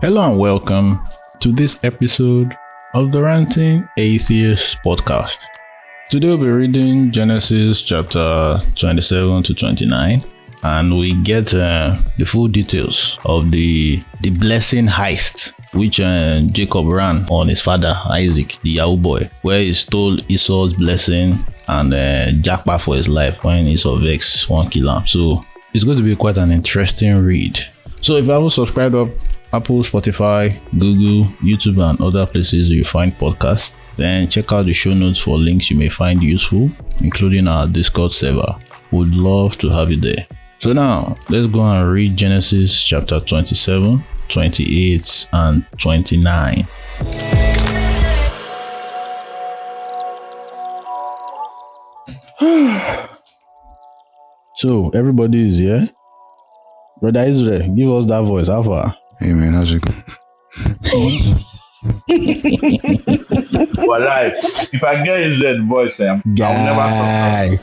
Hello and welcome to this episode of the Ranting Atheist podcast. Today we'll be reading Genesis chapter 27 to 29 and we get the full details of the blessing heist which Jacob ran on his father Isaac, the Yahoo boy, where he stole Esau's blessing and jackpot for his life when Esau vexed one kill him. So it's going to be quite an interesting read. So if you haven't subscribed up Apple, Spotify, Google, YouTube and other places you find podcasts, then check out the show notes for links you may find useful, including our Discord server. Would love to have you there. So now, let's go and read Genesis chapter 27, 28 and 29. So, everybody is here? Brother Israel, give us that voice. How far? Hey man, how's it going? Well, if I get his dead voice, I will never talk.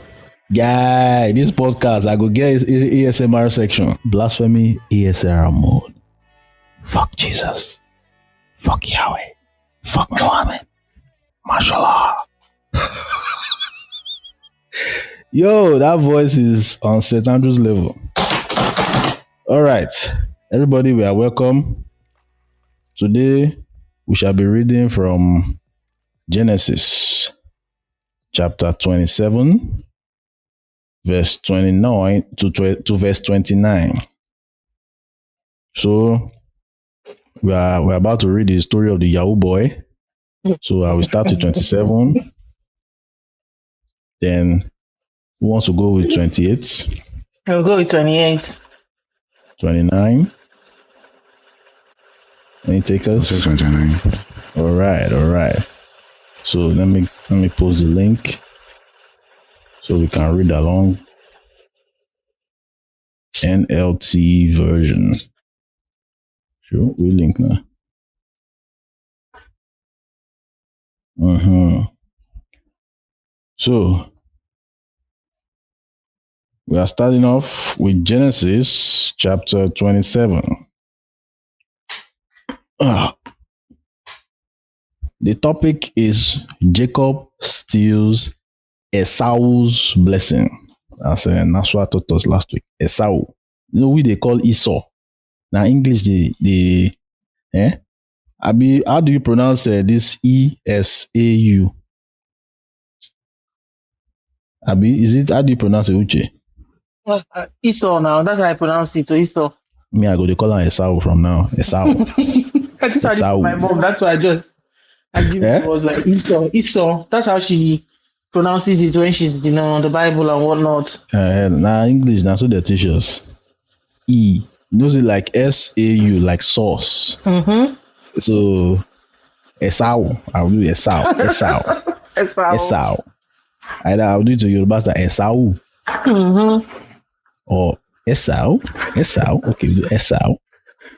Guy, this podcast, I go get ASMR section. Blasphemy ASMR mode. Fuck Jesus. Fuck Yahweh. Fuck Muhammad. Mashallah. Yo, that voice is on St. Andrew's level. All right. Everybody, we are welcome. Today, we shall be reading from Genesis chapter 27, verse 29 to verse 29. So, we're about to read the story of the Yahoo boy. So, I will start with 27. Then, who wants to go with 28? I'll go with 28. 29. Any takers? 29. All right. So let me post the link so we can read along. NLT version. Sure, we link now. So we are starting off with Genesis chapter 27. The topic is Jacob steals Esau's blessing. That's what I taught us last week. Esau. You know who they call Esau. Now English Abi, how do you pronounce this ESAU? Abi, how do you pronounce it, Uche? Esau now, that's how I pronounce it, Esau. Me, I go to call her Esau from now. Esau. I just had it from my mom, that's why I give it was like Esau. That's how she pronounces it when she's on the Bible and whatnot. Now English, now so they teach us. E. You know, like SAU, like sauce. Mm-hmm. So, Esau. I'll do Esau. Either I'll do it to Yoruba as Esau. Mm-hmm. Or Esau. Okay, we'll do Esau.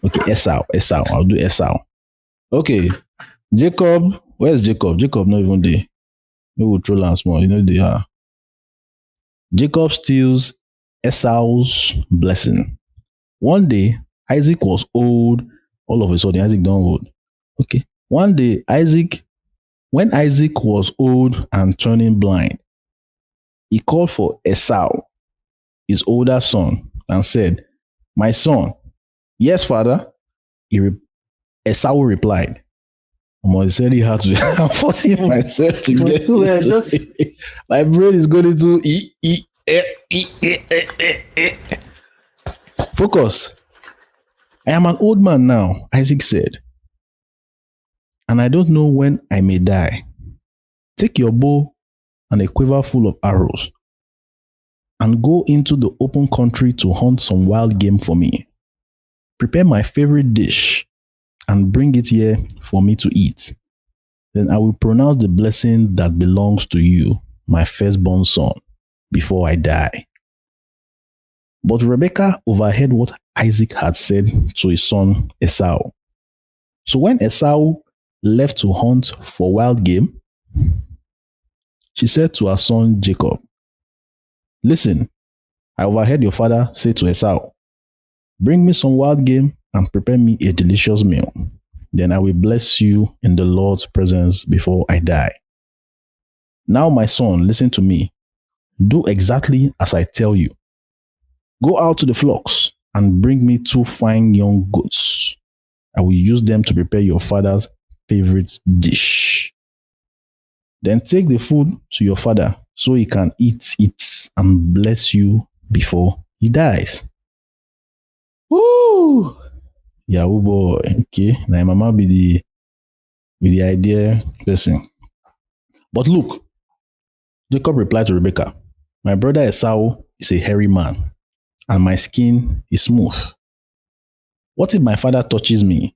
Okay, Esau. I'll do Esau. Okay. Jacob. Where's Jacob? Jacob not even there. We will troll and small. You know they are. Jacob steals Esau's blessing. One day, Isaac was old. All of a sudden, Isaac don't old. Okay. One day, when Isaac was old and turning blind, he called for Esau, his older son, and said, "My son." "Yes, father." Esau replied. It's very hard to. I'm forcing myself to get it. My brain is going to focus. "I am an old man now," Isaac said, "and I don't know when I may die. Take your bow and a quiver full of arrows and go into the open country to hunt some wild game for me. Prepare my favorite dish and bring it here for me to eat. Then I will pronounce the blessing that belongs to you, my firstborn son, before I die." But Rebekah overheard what Isaac had said to his son Esau. So when Esau left to hunt for wild game, she said to her son Jacob, "Listen, I overheard your father say to Esau, 'Bring me some wild game and prepare me a delicious meal. Then I will bless you in the Lord's presence before I die. Now, my son, listen to me. Do exactly as I tell you. Go out to the flocks and bring me 2 fine young goats. I will use them to prepare your father's favorite dish. Then take the food to your father so he can eat it and bless you before he dies. Woo! Yahoo boy. Okay. Now mama be the idea person. But look, Jacob replied to Rebekah, my brother Esau is a hairy man, and my skin is smooth. What if my father touches me?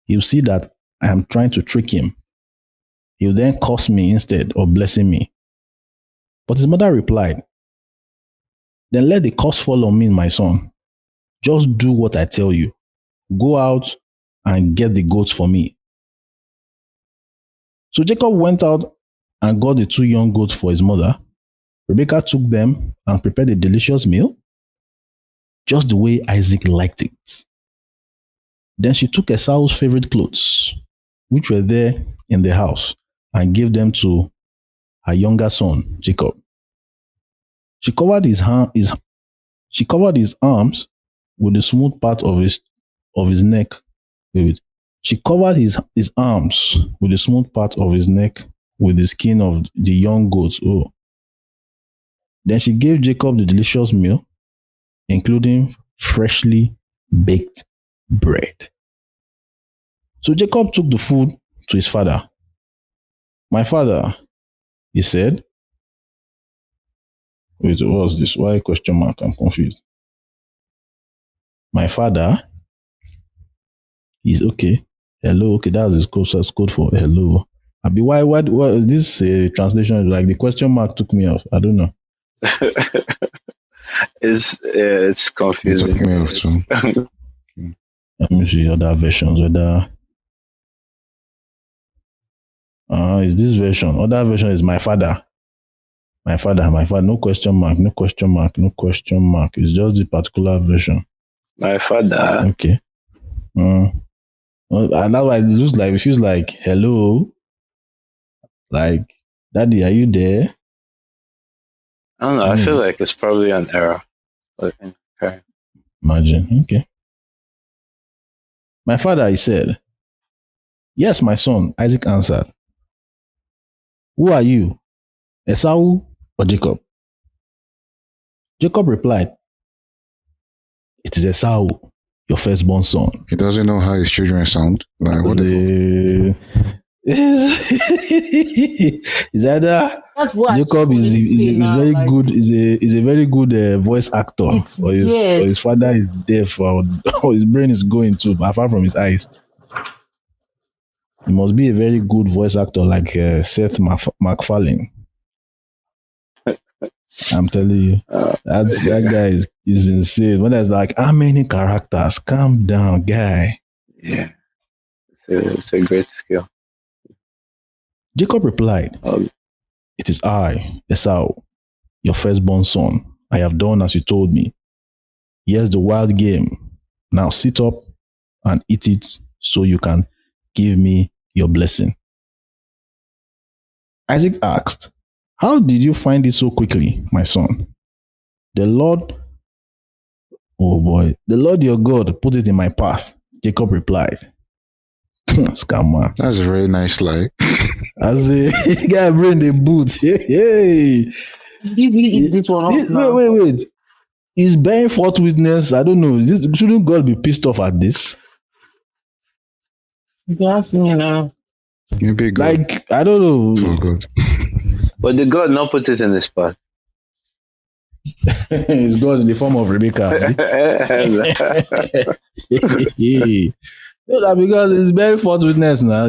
He'll see that I am trying to trick him. He'll then curse me instead of blessing me. But his mother replied, then let the curse fall on me, my son. Just do what I tell you. Go out and get the goats for me. So Jacob went out and got the 2 young goats for his mother. Rebekah took them and prepared a delicious meal, just the way Isaac liked it. Then she took Esau's favorite clothes, which were there in the house, and gave them to her younger son, Jacob. She covered his arms with the smooth part of his neck. She covered his arms with the smooth part of his neck with the skin of the young goats. Oh. Then she gave Jacob the delicious meal, including freshly baked bread. So Jacob took the food to his father. My father, he said. Wait, what was this? Why question mark? I'm confused. My father is okay. Hello, okay, that's his code for hello. Abi, why this translation, like the question mark took me off. I don't know. It's confusing. It took me off too. Let me see other versions. Whether is this version? Other version is my father. My father. No question mark. It's just the particular version. My father. Okay. And that's why it feels like hello. Like, Daddy, are you there? I don't know. I feel like it's probably an error. Okay. Imagine. Okay. My father, he said, yes, my son, Isaac answered. Who are you, Esau or Jacob? Jacob replied, it is Esau, your firstborn son. He doesn't know how his children sound. Like, what is either Jacob is very like, good is a very good voice actor, or his father is deaf, or his brain is going too apart from his eyes. He must be a very good voice actor like Seth MacFarlane. I'm telling you, that guy is insane. When there's like, how many characters? Calm down, guy. Yeah, it's a great skill. Jacob replied, it is I, Esau, your firstborn son. I have done as you told me. Here's the wild game. Now sit up and eat it so you can give me your blessing. Isaac asked, how did you find it so quickly, my son? The Lord your God put it in my path. Jacob replied. Scammer. That's a very nice lie. As a guy bring the boot. Hey. This one wait. Is bearing false witness? I don't know. Shouldn't God be pissed off at this? That's me now. Maybe God. Like, I don't know. Oh God. But did God not put it in his path? It's God in the form of Rebekah. Because it's very false witness now.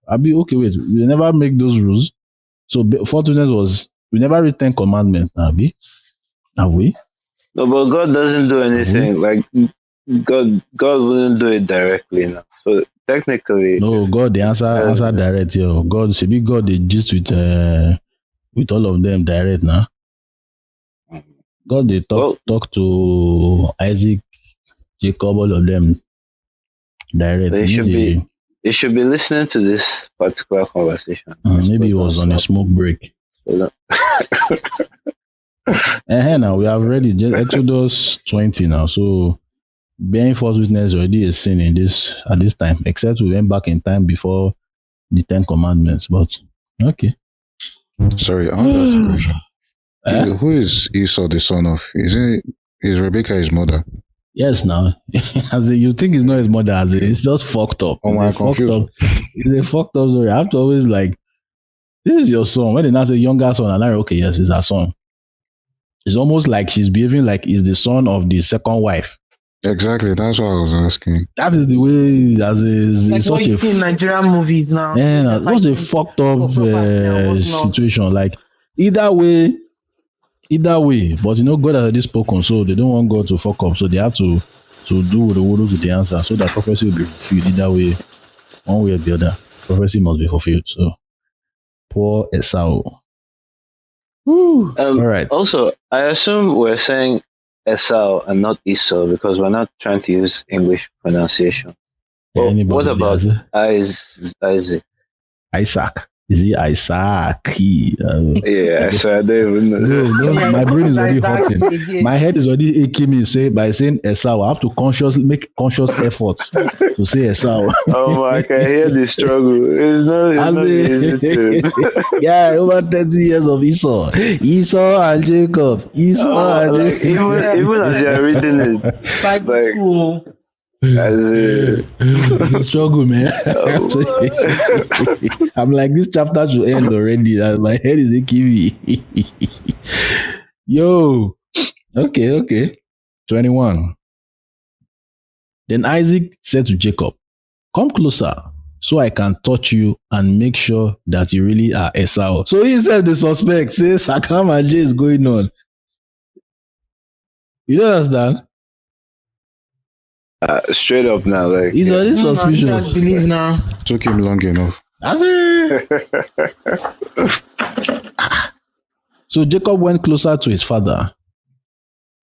I'll be okay. Wait, we never make those rules. So false witness we never read 10 commandments. Have we? No, but God doesn't do anything. Like God wouldn't do it directly now. So technically, no, God the answer direct here. God should be God the gist with all of them direct now. God they talk to Isaac, Jacob, all of them direct. They should Maybe, be. They should be listening to this particular conversation. maybe it was on a smoke break. Now we have already just Exodus 20 now. So bearing false witness already a sin in this at this time, except we went back in time before the 10 commandments. But okay. Sorry, I want to ask a question. Who is Esau the son of? Is Rebecca his mother? Yes, now. As you think it's not his mother, it's just fucked up. Oh, I'm confused. It's a fucked up story. I have to always like, this is your son. When they now say younger son, I'm like, okay, yes, it's her son. It's almost like she's behaving like he's the son of the second wife. Exactly, that's what I was asking. That is the way, as is like what you see in Nigerian movies now. Yeah, such a fucked up situation. Like either way, but God has already spoken, so they don't want God to fuck up, so they have to do the word with the answer, so that prophecy will be fulfilled. Either way, one way or the other, prophecy must be fulfilled. So poor Esau. All right. Also, I assume we're saying Esau and not Esau because we're not trying to use English pronunciation. Well, what about Isaac? Isaac. Is he Isaac? Yeah, so I don't even know. No, my brain is already hurting. My head is already aching me by saying Esau. I have to make conscious efforts to say Esau. Oh my, I can hear the struggle. It's not easy. Yeah, over 30 years of Esau and Jacob. Even as you're reading it, it's a struggle, man. I'm like, this chapter should end already. My head is aching me. Yo. Okay. 21. Then Isaac said to Jacob, come closer so I can touch you and make sure that you really are Esau. So he said the suspect says Sakam and J is going on. You don't understand? Straight up now, like he's already suspicious. Believe now. Took him long enough. That's it. So Jacob went closer to his father,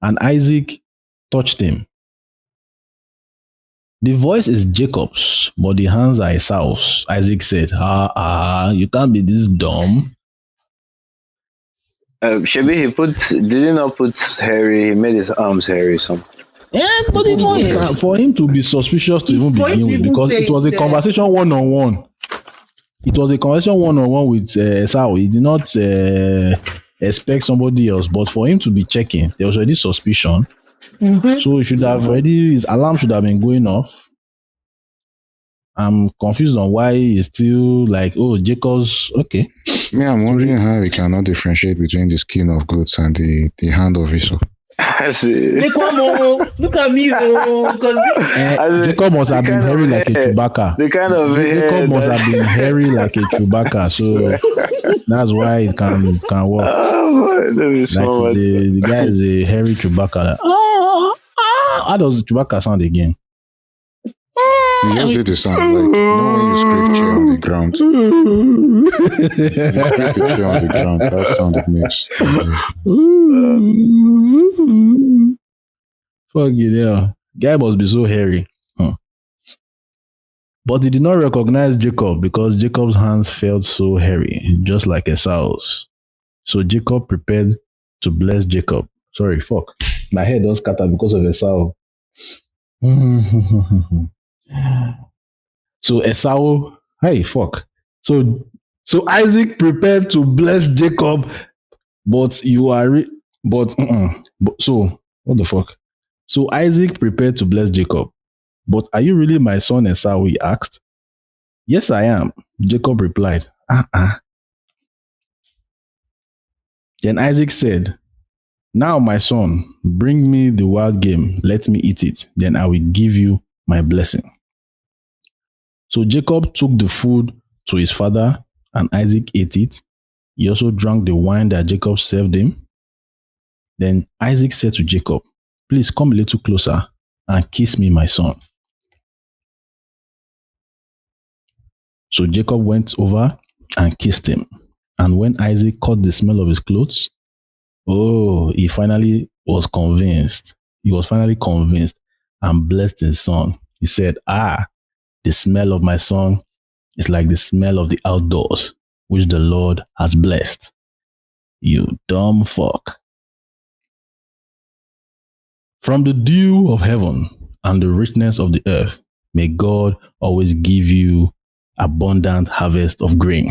and Isaac touched him. The voice is Jacob's, but the hands are Esau's. Isaac said, you can't be this dumb. Shebi, did he not put hairy? He made his arms hairy somehow. Yeah, but it was for him to be suspicious to even begin with, because it was a conversation one-on-one. It was a conversation one-on-one with Esau. He did not expect somebody else, but for him to be checking, there was already suspicion. Mm-hmm. So his alarm should have been going off. I'm confused on why he's still like, Jacob's okay. Me, I'm wondering how we cannot differentiate between the skin of goats and the hand of Esau. Look at me, Jacob must have been hairy like a Chewbacca. Jacob must have been hairy like a Chewbacca, so that's why it can work. The guy is a hairy Chewbacca. How does Chewbacca sound again? You just did the sound like, when you scrape chair on the ground. You scrape the chair on the ground. That sound it makes. Fucking hell. Guy must be so hairy. But he did not recognize Jacob because Jacob's hands felt so hairy, just like Esau's. So Jacob prepared to bless Jacob. Sorry, fuck. My head was scattered because of Esau. So Esau, hey, fuck. So Isaac prepared to bless Jacob, but so what the fuck? So Isaac prepared to bless Jacob, but are you really my son Esau? He asked. Yes, I am. Jacob replied. Then Isaac said, now my son, bring me the wild game. Let me eat it. Then I will give you my blessing. So Jacob took the food to his father, and Isaac ate it. He also drank the wine that Jacob served him. Then Isaac said to Jacob, please come a little closer and kiss me, my son. So Jacob went over and kissed him. And when Isaac caught the smell of his clothes, he finally was convinced. He was finally convinced and blessed his son. He said, The smell of my son is like the smell of the outdoors, which the Lord has blessed. You dumb fuck. From the dew of heaven and the richness of the earth, may God always give you abundant harvest of grain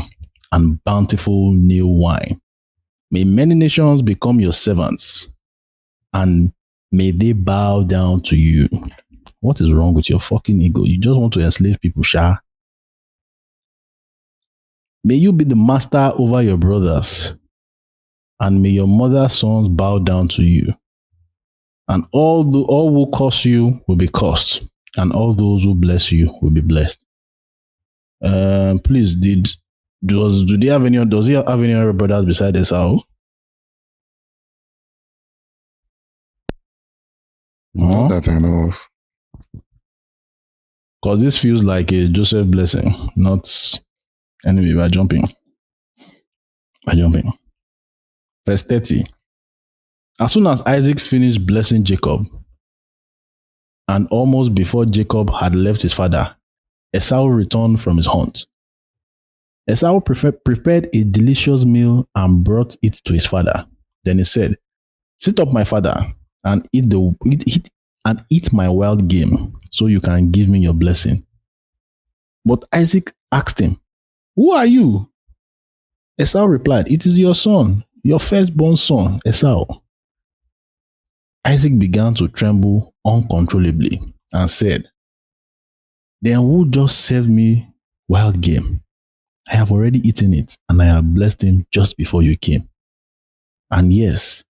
and bountiful new wine. May many nations become your servants, and may they bow down to you. What is wrong with your fucking ego? You just want to enslave people, Sha. May you be the master over your brothers, and may your mother's sons bow down to you. And all who curse you will be cursed, and all those who bless you will be blessed. Please, does he have any other brothers besides Esau? Not that I know of. Because this feels like a Joseph blessing, not. Anyway, we're jumping. Verse 30. As soon as Isaac finished blessing Jacob, and almost before Jacob had left his father, Esau returned from his hunt. Esau prepared a delicious meal and brought it to his father. Then he said, "Sit up, my father, and eat my wild game, so you can give me your blessing." But Isaac asked him, "Who are you?" Esau replied, "It is your son, your firstborn son, Esau." Isaac began to tremble uncontrollably and said, "Then who just served me wild game? I have already eaten it, and I have blessed him just before you came. And yes,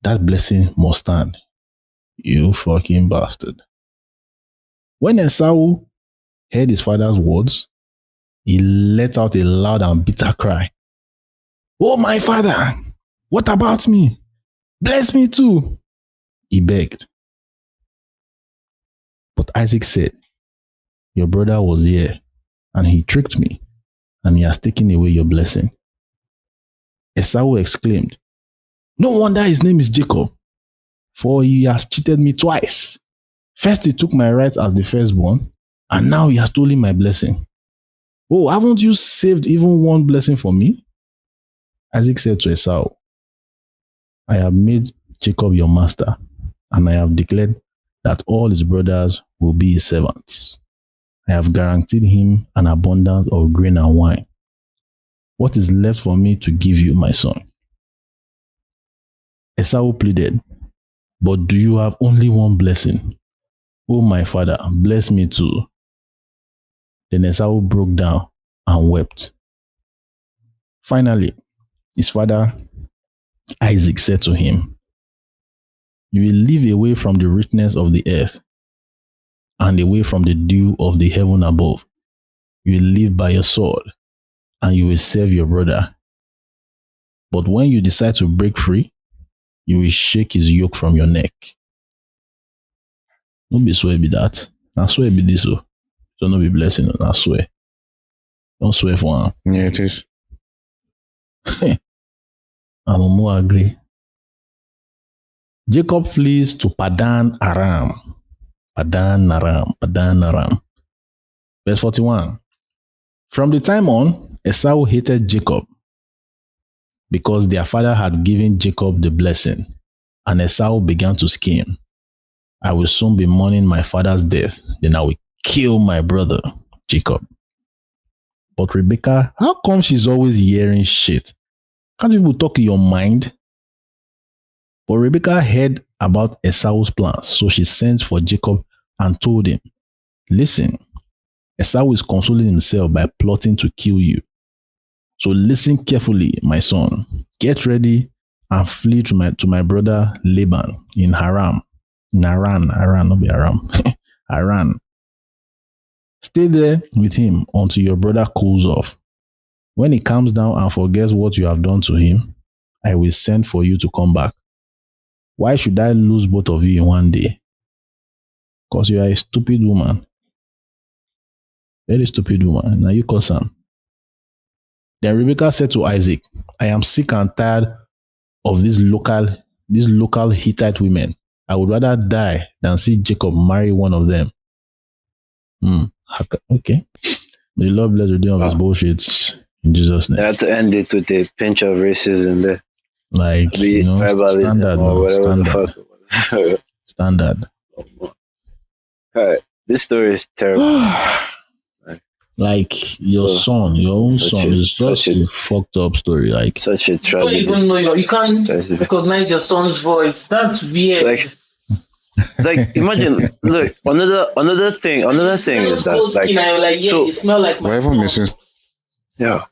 that blessing must stand. You fucking bastard." When Esau heard his father's words, he let out a loud and bitter cry. "Oh, my father, what about me? Bless me too," he begged. But Isaac said, "Your brother was here, and he tricked me, and he has taken away your blessing." Esau exclaimed, "No wonder his name is Jacob, for he has cheated me twice. First he took my rights as the firstborn, and now he has stolen my blessing. Oh, haven't you saved even one blessing for me?" Isaac said to Esau, "I have made Jacob your master, and I have declared that all his brothers will be his servants. I have guaranteed him an abundance of grain and wine. What is left for me to give you, my son?" Esau pleaded, "But do you have only one blessing? Oh, my father, bless me too." Then Esau broke down and wept. Finally, his father Isaac said to him, "You will live away from the richness of the earth and away from the dew of the heaven above. You will live by your sword, and you will serve your brother. But when you decide to break free, you will shake his yoke from your neck." Don't be swear be that. I swear be this. So no be blessing. I swear. Don't swear for him. Yeah, it is. I'm more agree. Jacob flees to Padan Aram. Verse 41. From the time on, Esau hated Jacob because their father had given Jacob the blessing, and Esau began to scheme. "I will soon be mourning my father's death, then I will kill my brother, Jacob." But Rebecca, how come she's always hearing shit? Can't people talk in your mind? But Rebecca heard about Esau's plans, so she sent for Jacob and told him, "Listen, Esau is consoling himself by plotting to kill you. So listen carefully, my son. Get ready and flee to my brother Laban in Haran, not be Aram, Haran. Stay there with him until your brother cools off. When he comes down and forgets what you have done to him, I will send for you to come back. Why should I lose both of you in one day? Because you are a stupid woman. Very stupid woman. Now you cause him." Then Rebekah said to Isaac, "I am sick and tired of these local Hittite women. I would rather die than see Jacob marry one of them." Okay. May the Lord bless the day of his bullshits in Jesus' name. They have to end it with a pinch of racism there. Like, tribalism standard or whatever standard. the fuck. Standard. Alright. This story is terrible. Like your own son is just a fucked up story. Like such a tragedy. You don't even know you can't recognize your son's voice. That's weird. Like imagine, look, another thing is that you smell like my Whatever missing. Yeah.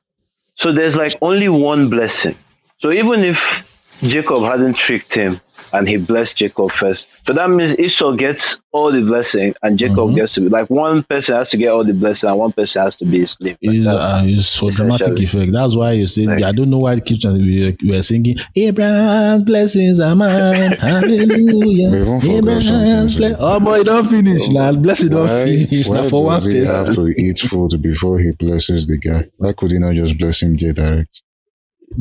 So there's like only one blessing. So even if Jacob hadn't tricked him and he blessed Jacob first, so that means Esau gets all the blessing and Jacob gets to be like one person has to get all the blessing and one person has to be a slave. It's for dramatic effect. That's why you say I don't know why it keeps we were singing Abraham's blessings are mine. Hallelujah. Abraham's oh boy, don't finish now. Blessing don't finish. Why for one does he have to eat food before he blesses the guy? Why could he not just bless him direct?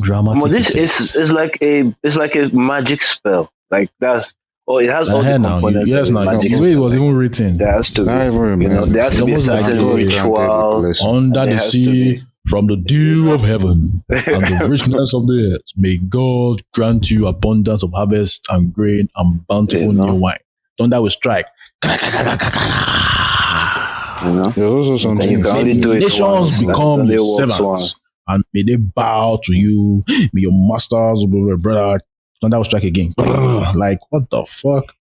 Dramatic. Well, this is like a magic spell. Like that's it has all the components. Yes, now the way it was even written. There has to be. There has to be certain ritual under the sea. From the dew of heaven and the richness of the earth, may God grant you abundance of harvest and grain and bountiful new wine. Thunder will strike. There's also something. Nations become your servants, and may they bow to you. May your masters be your brother. Thunder will strike again. Like what the fuck?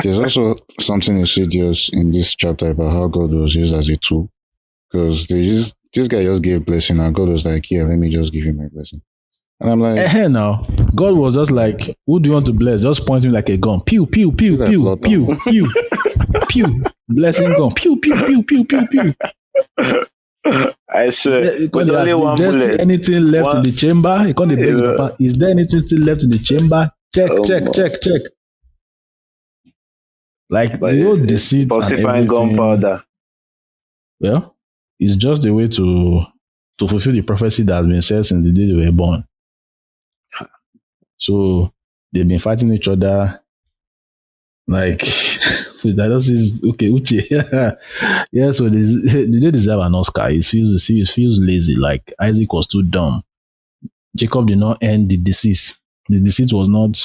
There's also something insidious in this chapter about how God was used as a tool, because this guy just gave blessing and God was like, yeah, let me just give you my blessing. And I'm like, now God was just like, who do you want to bless? Just point him like a gun. Pew, pew, pew, pew, pew, pew, pew. Blessing gun. Pew, pew, pew, pew, pew, pew. I swear. Is there anything left in the chamber? He can't beg Papa. Is there anything still left in the chamber? Check. Like the old deceit and everything. Gunpowder. Well, it's just a way to fulfill the prophecy that has been said since the day they were born. So they've been fighting each other. Like that is okay, Uche. Yeah, so they deserve an Oscar. It feels lazy. Like Isaac was too dumb. Jacob did not end the deceit. The deceit was not.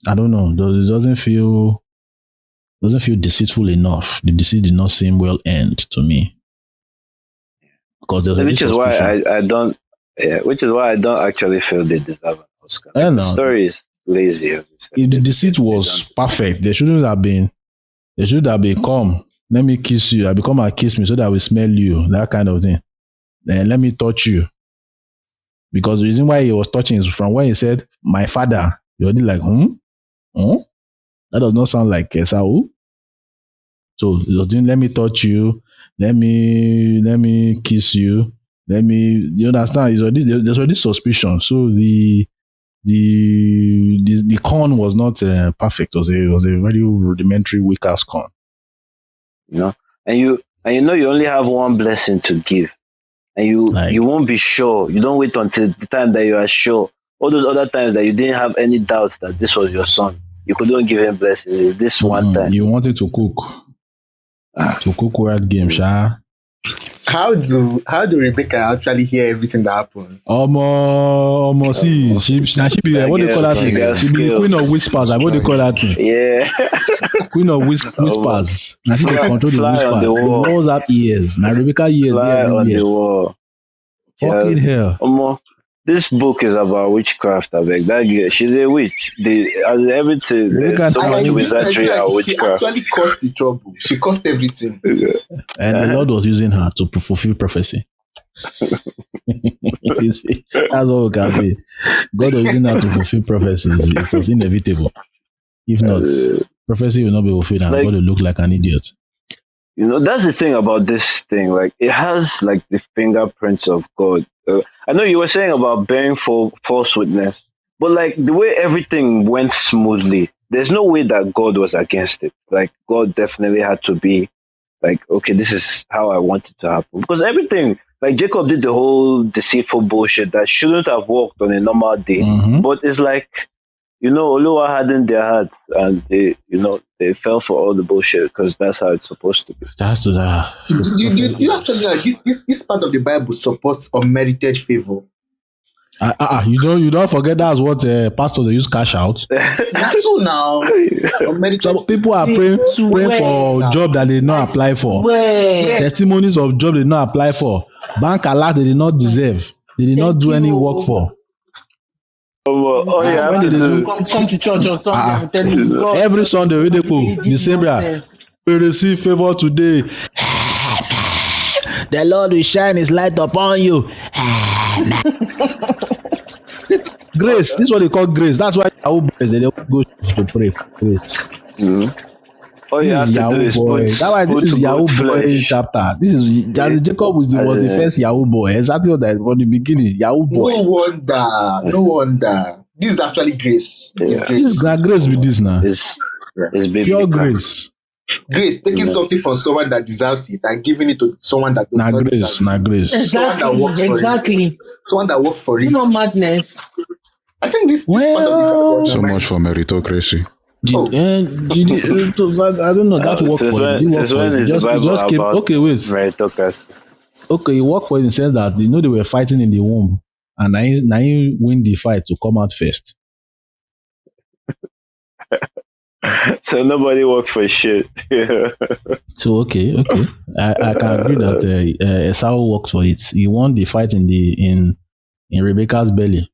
I don't know. It doesn't feel deceitful enough. The deceit did not seem well end to me. Because which is why I don't. Yeah, which is why I don't actually feel they deserve an Oscar. The story is lazy, as we said. If the deceit was perfect, there should have been, come, let me kiss you. I become and kiss me so that I will smell you. That kind of thing. Then let me touch you. Because the reason why he was touching is from when he said, my father. You're already like, That does not sound like Esau. So he was doing, let me touch you. Let me kiss you. You understand? There's already suspicion. So the corn was not perfect. It was a very rudimentary, weak ass corn. And you only have one blessing to give, and you won't be sure. You don't wait until the time that you are sure. All those other times that you didn't have any doubts that this was your son, you couldn't give him blessings. This one time you wanted to cook. To cook word game, Sha. How do Rebecca actually hear everything that happens? See, she be there. What do you call that thing? She be queen of whispers. What do you call that thing? Yeah. Queen of whispers. Now she can control the whispers. The walls have ears. Now Rebecca ears fly there on the wall. Fucking hell. This book is about witchcraft. I beg that girl, she's a witch. Everything. There's so much wizardry and witchcraft. She actually caused the trouble. She caused everything. And the Lord was using her to fulfill prophecy. That's what we can say. God was using her to fulfill prophecies. It was inevitable. If not, prophecy will not be fulfilled and God will look like an idiot. That's the thing about this thing. Like, it has like the fingerprints of God. I know you were saying about bearing false witness, but like the way everything went smoothly, there's no way that God was against it. Like, God definitely had to be like, okay, this is how I want it to happen. Because everything, like Jacob did the whole deceitful bullshit that shouldn't have worked on a normal day. Mm-hmm. But it's like, Oluwa hardened their hearts, and they fell for all the bullshit because that's how it's supposed to be. That's that. Do you actually know this part of the Bible supports unmerited favor? You don't forget that's what pastor they use cash out. That's so now. Unmerited Some people are praying for job that they did not apply for. Testimonies of job they did not apply for. Bank alert they did not deserve. They did not do any work for. When did they do? Come to church on Sunday. I'm telling you, God, Every Sunday we dey go December. We receive favor today. The Lord will shine His light upon you. Grace. This is what they call grace. That's why Yahoo boys they don't go to pray for grace. All you have to do is this is Yahoo boy chapter. This is Jacob was the first Yahoo boy. Exactly what that from the beginning. Yahoo boy. No wonder. This is actually grace. Yeah. Grace with this now. It's pure grace. Grace, taking something from someone that deserves it and giving it to someone that does not deserve it. Grace. Exactly. Someone that worked for it. No madness. I think this part of the so much for meritocracy. I don't know that work for it. It just came. Okay, wait. Meritocracy. Okay, it worked for it in the sense that they were fighting in the womb, and now you win the fight to come out first. So nobody worked for shit. So okay, I can agree that Esau worked for it. He won the fight in Rebecca's belly,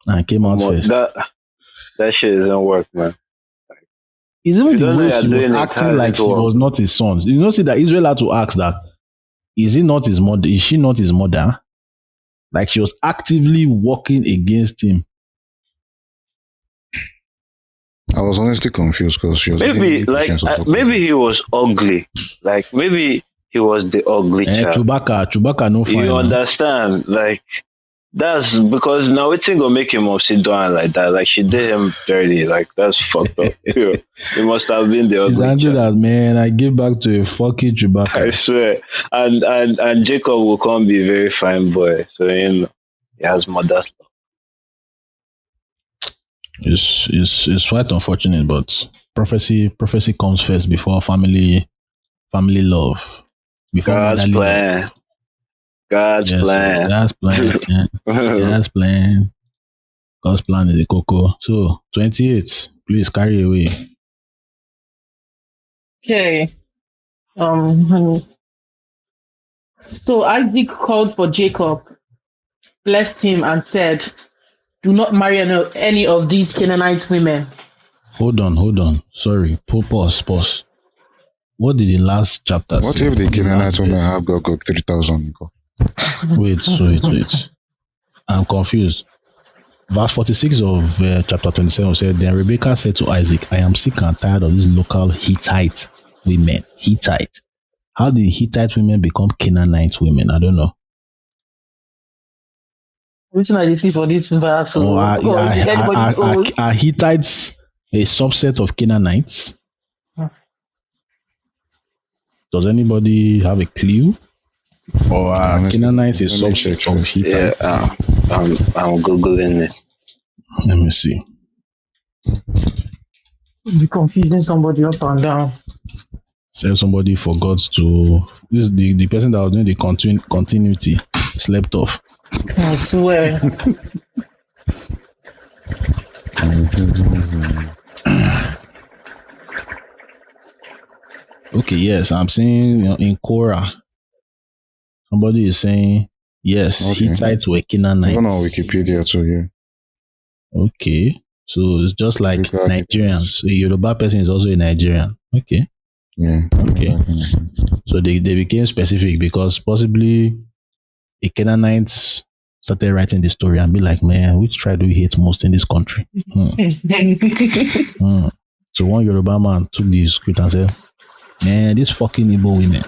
and came out first. That shit doesn't work, man. It's even the way she was acting like she was not his son. See that Israel had to ask that, is he not his mother? Is she not his mother? Like she was actively working against him. I was honestly confused because she was maybe he was ugly. Like maybe he was the ugly child. Chewbacca no fine. You understand? Like that's because now it's gonna make him sit down like that. Like she did him dirty. Like that's fucked up. It must have been the She's ugly angry child. that man I give back to a fucking Chewbacca. I swear. And Jacob will come be a very fine boy. So he has mother's love. It's quite unfortunate, but prophecy comes first before family love. Before God's plan. Love. God's plan. God's plan. God's plan. God's plan is a cocoa. So 28, please carry away. Okay. So Isaac called for Jacob, blessed him, and said, "Do not marry any of these Canaanite women." Hold on. Sorry. Pause. What did the last chapter say? What if the Canaanite women have got 3,000? Wait. I'm confused. Verse 46 of chapter 27 said, Then Rebekah said to Isaac, I am sick and tired of these local Hittite women. Hittite. How did Hittite women become Canaanite women? I don't know. Which one I see for this verse? Are Hittites a subset of Canaanites? Does anybody have a clue? Or are Canaanites a subset of Hittites? Yeah, I'm Googling it. Let me see. Be confusing somebody up and down. Say somebody forgot to. This is the person that was doing the continuity slept off. I swear. Okay, yes, I'm seeing in Korah. Somebody is saying yes, okay. Hittites were Canaanites. Even on Wikipedia too, yeah. Okay, so it's just like Nigerians. A Yoruba person is also a Nigerian. Okay. Yeah. Okay. So they became specific because possibly a Canaanites started writing the story and be like, man, which tribe do we hate most in this country? So one Yoruba man took the script and said, man, these fucking Igbo women.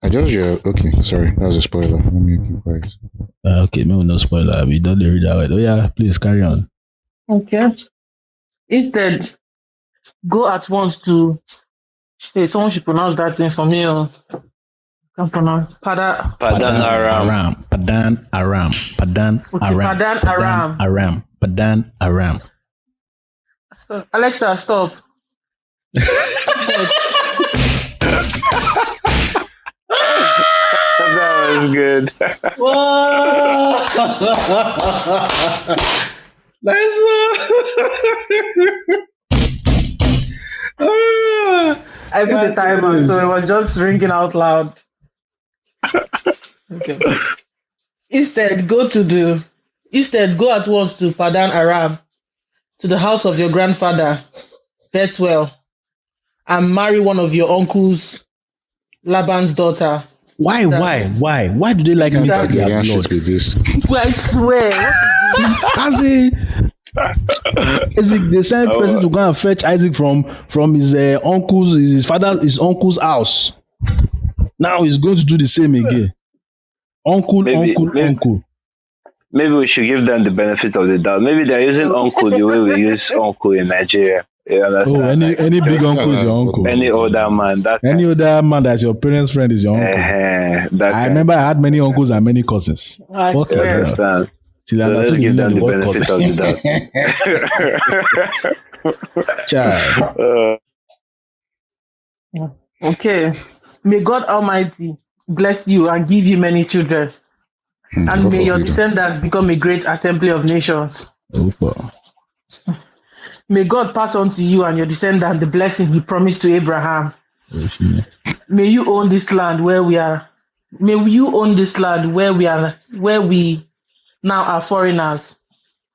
Okay, sorry, that was a spoiler. Let me keep quiet. Okay, maybe no spoiler. We don't read that way. Oh yeah, please carry on. Okay. Instead, go at once to. Hey, someone should pronounce that thing for me. Can't pronounce Padan Aram. Padan Aram. Padan Aram. Padan Aram. So, Alexa, stop. That was good. I put a timer, so it was just ringing out loud. Okay. Instead, go at once to Padan Aram, to the house of your grandfather, Bethuel, and marry one of your uncles, Laban's daughter. Why do they like me That to their blood? should be this. Well, I swear. As Isaac, they sent person to go and fetch Isaac from his his uncle's house. Now he's going to do the same again. Uncle. Maybe we should give them the benefit of the doubt. Maybe they're using uncle the way we use uncle in Nigeria. You understand? Any big uncle is your uncle. Any older man. Any older man that's your parents' friend is your uncle. I remember I had many uncles and many cousins. Fuck you understand? Till so let's give them the benefit of the doubt. Okay. May God Almighty bless you and give you many children. And may your descendants become a great assembly of nations. May God pass on to you and your descendants the blessing he promised to Abraham. May you own this land where we now are foreigners.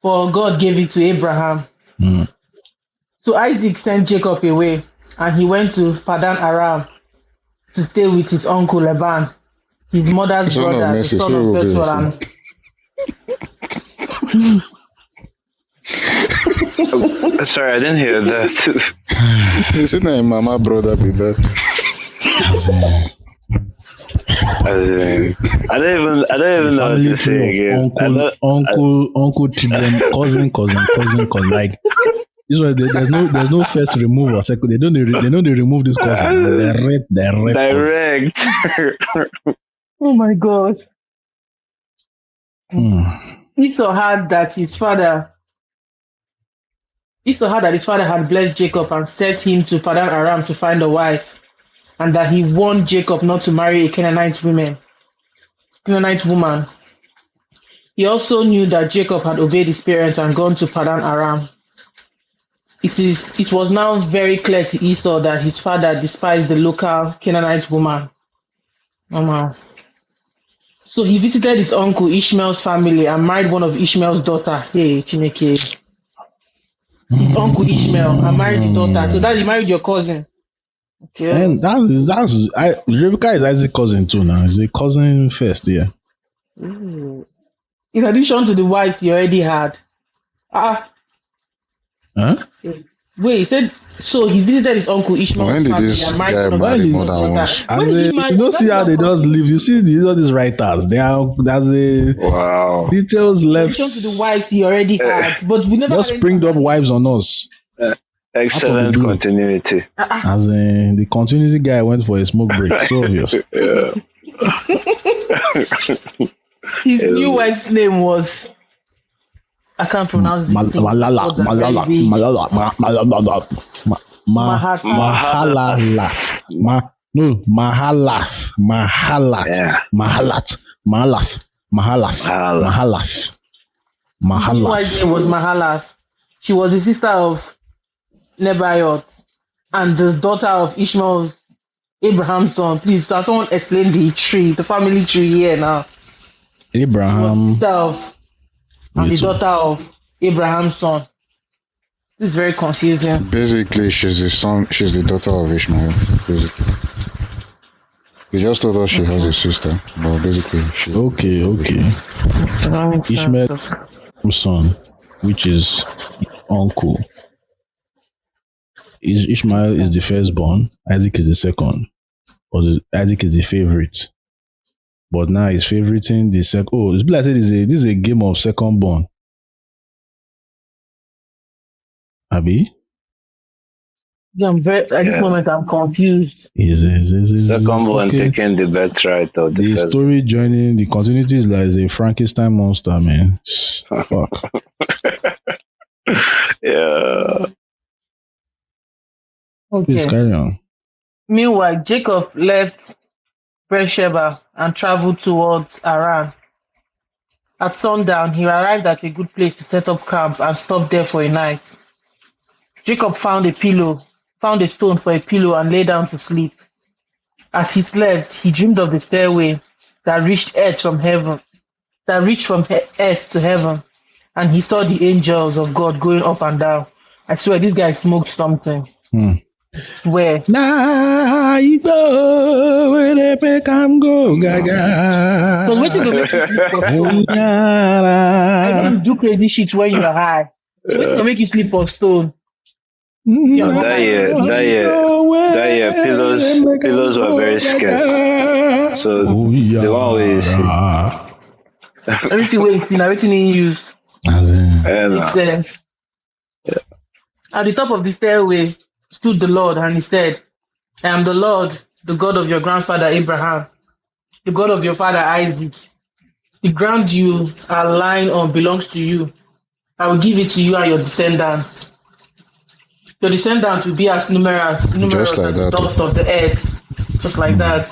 For God gave it to Abraham. So Isaac sent Jacob away, and he went to Padan Aram to stay with his uncle Laban, his mother's brother, the son of Bethuel. Sorry, I didn't hear that. Isn't my mama brother be that? I don't even know what to say again. Uncle, children, cousin. Like this one, there's no first remove or second. They remove this cousin. Direct. Oh my God. Esau heard that his father had blessed Jacob and sent him to Padan Aram to find a wife, and that he warned Jacob not to marry a Canaanite woman. He also knew that Jacob had obeyed his parents and gone to Padan Aram. It was now very clear to Esau that his father despised the local Canaanite woman. So he visited his uncle Ishmael's family and married one of Ishmael's daughter. Hey, Chineke. His uncle Ishmael and married the daughter. So that he married your cousin. Okay. And Rebecca is Isaac's cousin too now. Is a cousin first, yeah. In addition to the wives he already had. Wait, he said so he visited his uncle Ishmael. When did this guy marry more than once? You don't see how they just live. You see all these writers. There's details left. In addition to the wives he already had, but we never just springed up wives on us. Excellent continuity. As in the continuity guy went for a smoke break. So obvious. His new wife's name was, I can't pronounce this. Mahalath. His wife's name was Mahalath. She was the sister of Nebaioth and the daughter of Abraham's son. Please, someone explain the family tree here now. Abraham. And the daughter of Abraham's son. This is very confusing. Basically, she's the daughter of Ishmael. Basically. They just told us she has a sister, but basically she. Okay. Ishmael's son, which is uncle. Ishmael is the firstborn, Isaac is the second. Or Isaac is the favorite. But now he's favoriting the second. Oh, it's like I said, this is a game of second born. Abi? Yeah, at this moment I'm confused. Second born taking the birthright of the story joining the continuity is like a Frankenstein monster, man. Fuck. Please Okay. carry on. Meanwhile, Jacob left Beersheba and traveled towards Haran. At sundown, he arrived at a good place to set up camp and stopped there for a night. Jacob found a stone for a pillow and lay down to sleep. As he slept, he dreamed of the stairway that reached from earth to heaven, and he saw the angels of God going up and down. I swear this guy smoked something. I swear. Nah, you go where they make am go gaga. So waiting to make you sleep for stone. I know you do crazy shit when you are high. So waiting to make you sleep for stone. If you are not high, That year, pillows were very scarce. So the one way you see. everything where you see, everything in use. Makes sense. At the top of the stairway stood the Lord, and he said, I am the Lord, the God of your grandfather Abraham, the God of your father Isaac. The ground you are lying on belongs to you. I will give it to you and your descendants. Your descendants will be as numerous Just like as the that. dust of the earth. Just like that.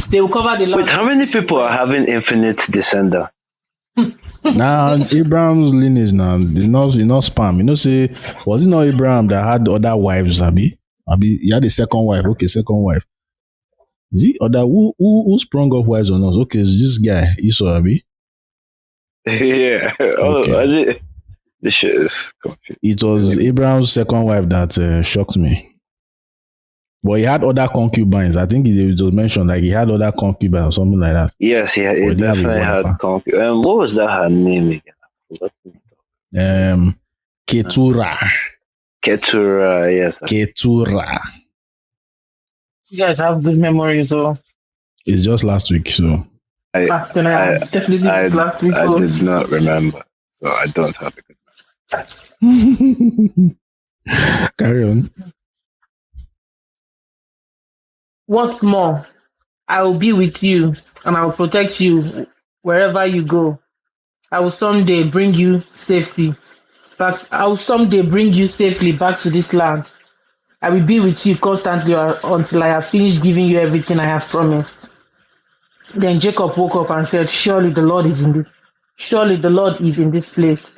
They will cover the land. Wait, how many people are having infinite descendant? Now Abraham's lineage now, not spam. You know, say was it not Abraham that had other wives, Abi? He had a second wife. Okay, second wife. Is it other who sprung up wives on us? Okay, it's this guy, Esau, Abi. Yeah. Okay. Is it? This shit is confusing. It was Abraham's second wife that shocked me. But he had other concubines. I think it was mentioned like he had other concubines or something like that. Yes, he definitely had concubines. What was that her name again? Keturah. Keturah, yes. Keturah. You guys have good memories, so It's just last week, so. I last week. I did not remember, so I don't have a good memory. Carry on. What's more, I will be with you and I will protect you wherever you go. I will someday bring you safely back. I will someday bring you safely back to this land. I will be with you constantly until I have finished giving you everything I have promised. Then Jacob woke up and said, Surely the Lord is in this place,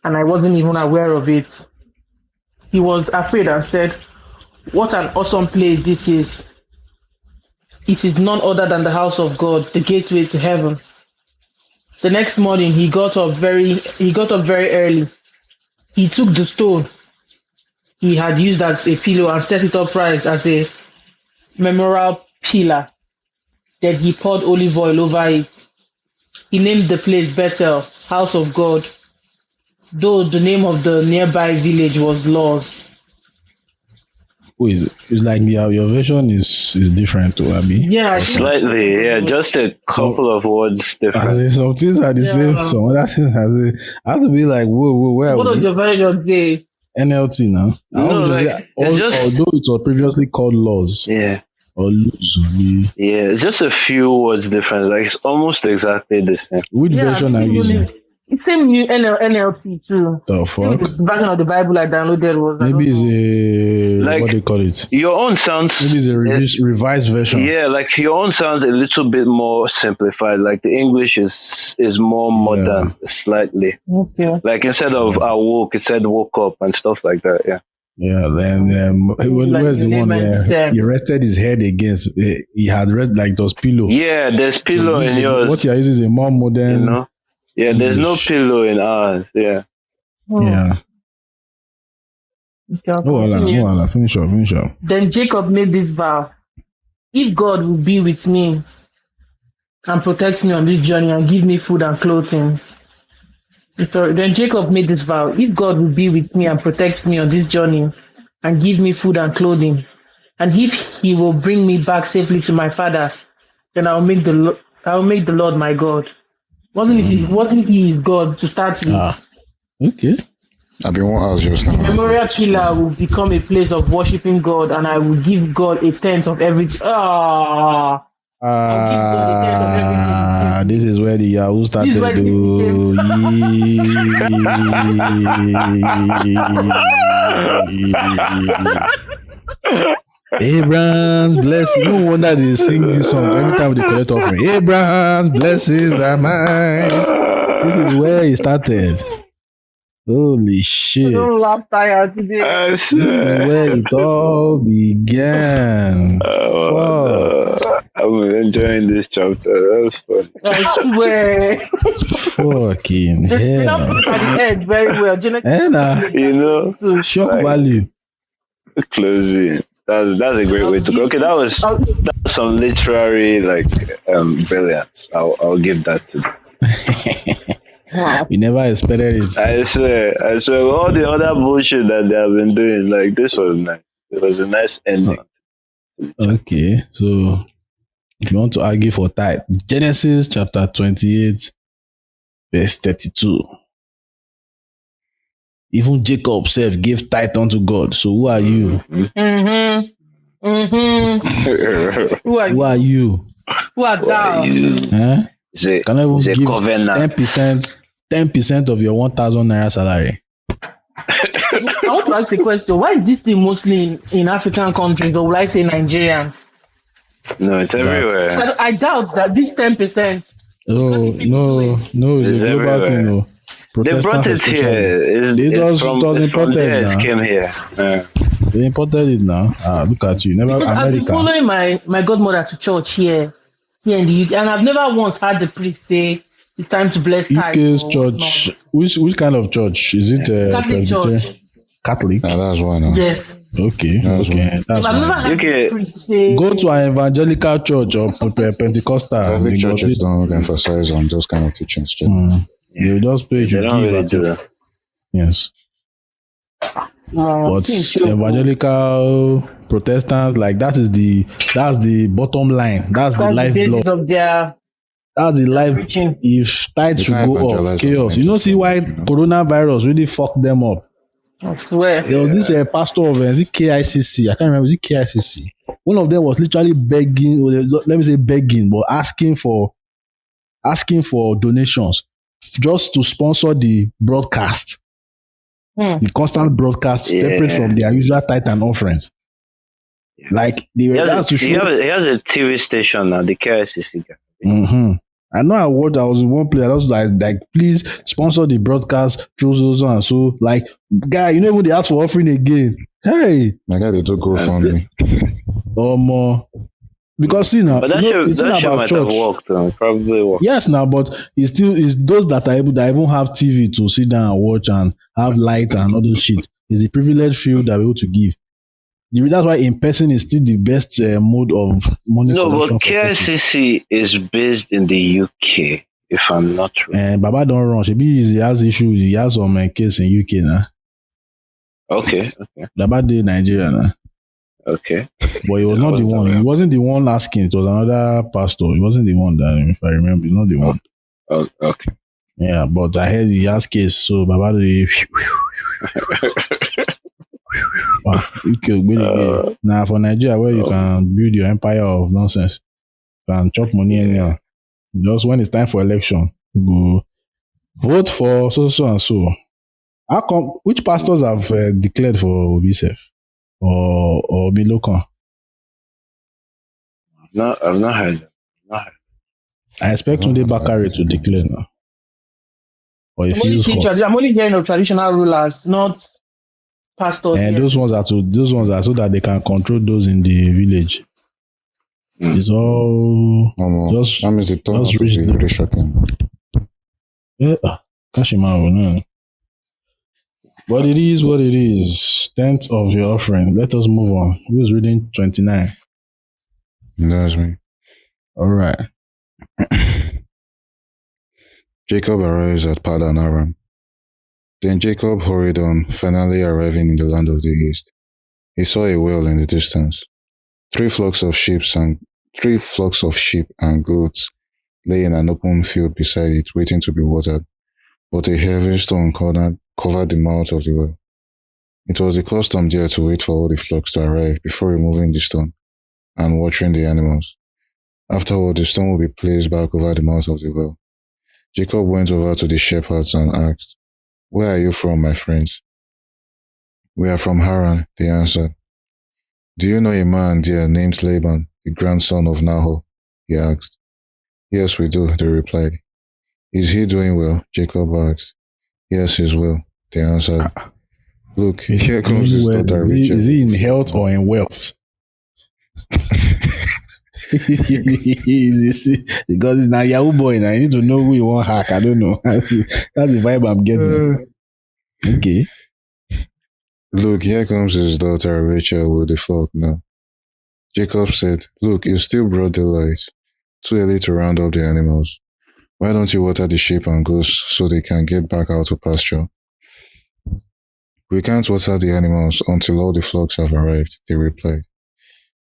and I wasn't even aware of it. He was afraid and said, What an awesome place this is. It is none other than the house of God, the gateway to heaven. The next morning he got up very early. He took the stone he had used as a pillow and set it upright as a memorial pillar. Then he poured olive oil over it. He named the place Bethel, house of God, though the name of the nearby village was Luz. Wait, it's like your version is different to Abi. Yeah, slightly. Yeah, just a couple of words different. Some things are the same. Some other things I have to be like, whoa, where? What does your version say? NLT now. No, although it was previously called Laws. Yeah. Or Luz. Yeah, it's just a few words different. Like it's almost exactly the same. Which version are you using? It's same new NLT too. The fuck? The version of the Bible I downloaded was maybe it's a what do they call it? Your own sounds. Maybe it's a revised version. Yeah, like your own sounds a little bit more simplified. Like the English is more modern, slightly. Okay. Like instead of awoke, it said woke up and stuff like that. Yeah. Yeah, then where's the one where he rested his head against? He had like those pillow. Yeah, there's pillow in yours. What you're using is a more modern. You know? Yeah, there's no pillow in ours. Yeah. Yeah. Oh, finish up. Then Jacob made this vow: if God will be with me and protect me on this journey and give me food and clothing. Then Jacob made this vow: if God will be with me and protect me on this journey and give me food and clothing, and if he will bring me back safely to my father, then I will make the Lord my God. Wasn't he his God to start with? Okay. I've been what else just now. The memorial pillar will become a place of worshiping God, and I will give God a tenth of everything. This is where the Yahoo started. Abraham's blessings. No wonder they sing this song every time they collect offering. Abraham's blessings are mine. This is where it started. Holy shit. Don't laugh tired today. I This is swear. where it all began. Oh, no. I'm enjoying this chapter. That's funny. I swear. Fucking The spinner hell. put at the end very well. Eh, nah. You know, So, Shock Like- value. closing. That's a great way to go. Okay, that was some literary brilliance. I'll give that to them. We never expected it. I swear. All the other bullshit that they have been doing, like this was nice. It was a nice ending. Okay, so if you want to argue for tithe, Genesis chapter 28, verse 32. Even Jacob self gave tithe unto God. So who are you? mm-hmm. Who are Who you? are you? Who are thou? Eh? Can I even The give covenant. 10% of your 1,000 naira salary? I want to ask a question. Why is this thing mostly in African countries, or will I say Nigerians? No, it's everywhere. So I doubt that this 10%. Oh, no, it's It's a global everywhere. thing. No. They brought Protestants it especially. here. It was From imported there now. it came here. They imported it now. Look at you. Never Because I've been America. following my godmother to church here in the UK, and I've never once had the priest say it's time to bless tithe. UK's or church. whatnot. Which kind of church? Is it Catholic Presbyterian? church. Catholic? That's why now. Yes. Okay, That's okay. That's I've never fine. had UK the priest say. Go to an evangelical church or Pentecostal. Catholic they got churches it. don't emphasize on those kind of teachings. They will just pay They you don't give really at do your that. yes. But Things choke. evangelical Protestants, like that's the bottom line. That's the That's the lifeblood. basis of their That's the life. preaching. If tithe You should can't go off, evangelize chaos. on You don't see why you know? coronavirus really fucked them up. I swear. There was this pastor of is it KICC? I can't remember. Is it KICC? One of them was literally begging, or let me say begging, but asking for donations just to sponsor the broadcast, the constant broadcast separate from their usual tithe and offerings. Like they were that's to show. He has a TV station now, the KICC guy. Mm-hmm. I know I was in one place. I was like, please sponsor the broadcast through so and so. Like, guy, you know when they ask for offering again. Hey, My guy, they do go fund me. more. Because see now, But that the show thing might about have church. worked. Probably worked. Yes, now, but it's still is those that are able that even have TV to sit down and watch and have light and all those shit. It's the privileged few that we're able to give. That's why in person is still the best mode of money No, collection. but KICC is based in the UK, if I'm not wrong. And Baba don't run. He has issues. He has some case in UK now. Okay. Baba did Nigeria now. Okay. But he was not the one. He wasn't the one asking. It was another pastor. He wasn't the one that, if I remember, he's not the one. Oh, okay. Yeah, but I heard he has case. So Baba did. Wow, now for Nigeria, where you can build your empire of nonsense, you can chop money anyhow. Just when it's time for election, you go vote for so and so. How come? Which pastors have declared for Obisef or Bilokan? I've not heard. I expect Tunde Bakare to declare now. Or if he's hot. I'm only hearing of traditional rulers, not pastors. And those ones are so that they can control those in the village. It's all just that means the turn just out to reach be them. really shocking. Yeah, Kashima, no. But it is what it is. 10th of your offering. Let us move on. Who's reading 29? That's me. All right. Jacob arrives at Padan Aram. Then Jacob hurried on, finally arriving in the land of the east. He saw a well in the distance. Three flocks of sheep and goats lay in an open field beside it, waiting to be watered, but a heavy stone covered the mouth of the well. It was the custom there to wait for all the flocks to arrive before removing the stone and watering the animals. Afterward, the stone would be placed back over the mouth of the well. Jacob went over to the shepherds and asked, Where are you from, my friends? We are from Haran, they answered. Do you know a man there named Laban, the grandson of Nahor? He asked. Yes, we do, they replied. Is he doing well? Jacob asked. Yes, he's well, they answered. Look, here comes his daughter Rachel. Is he in health or in wealth? Because it's now Yahoo boy now. I need to know who you want hack. I don't know. That's the vibe I'm getting. Okay. Look, here comes his daughter Rachel with the flock now. Jacob said, Look, it's still broad daylight. Too early to round up the animals. Why don't you water the sheep and goats so they can get back out to pasture? We can't water the animals until all the flocks have arrived, they replied.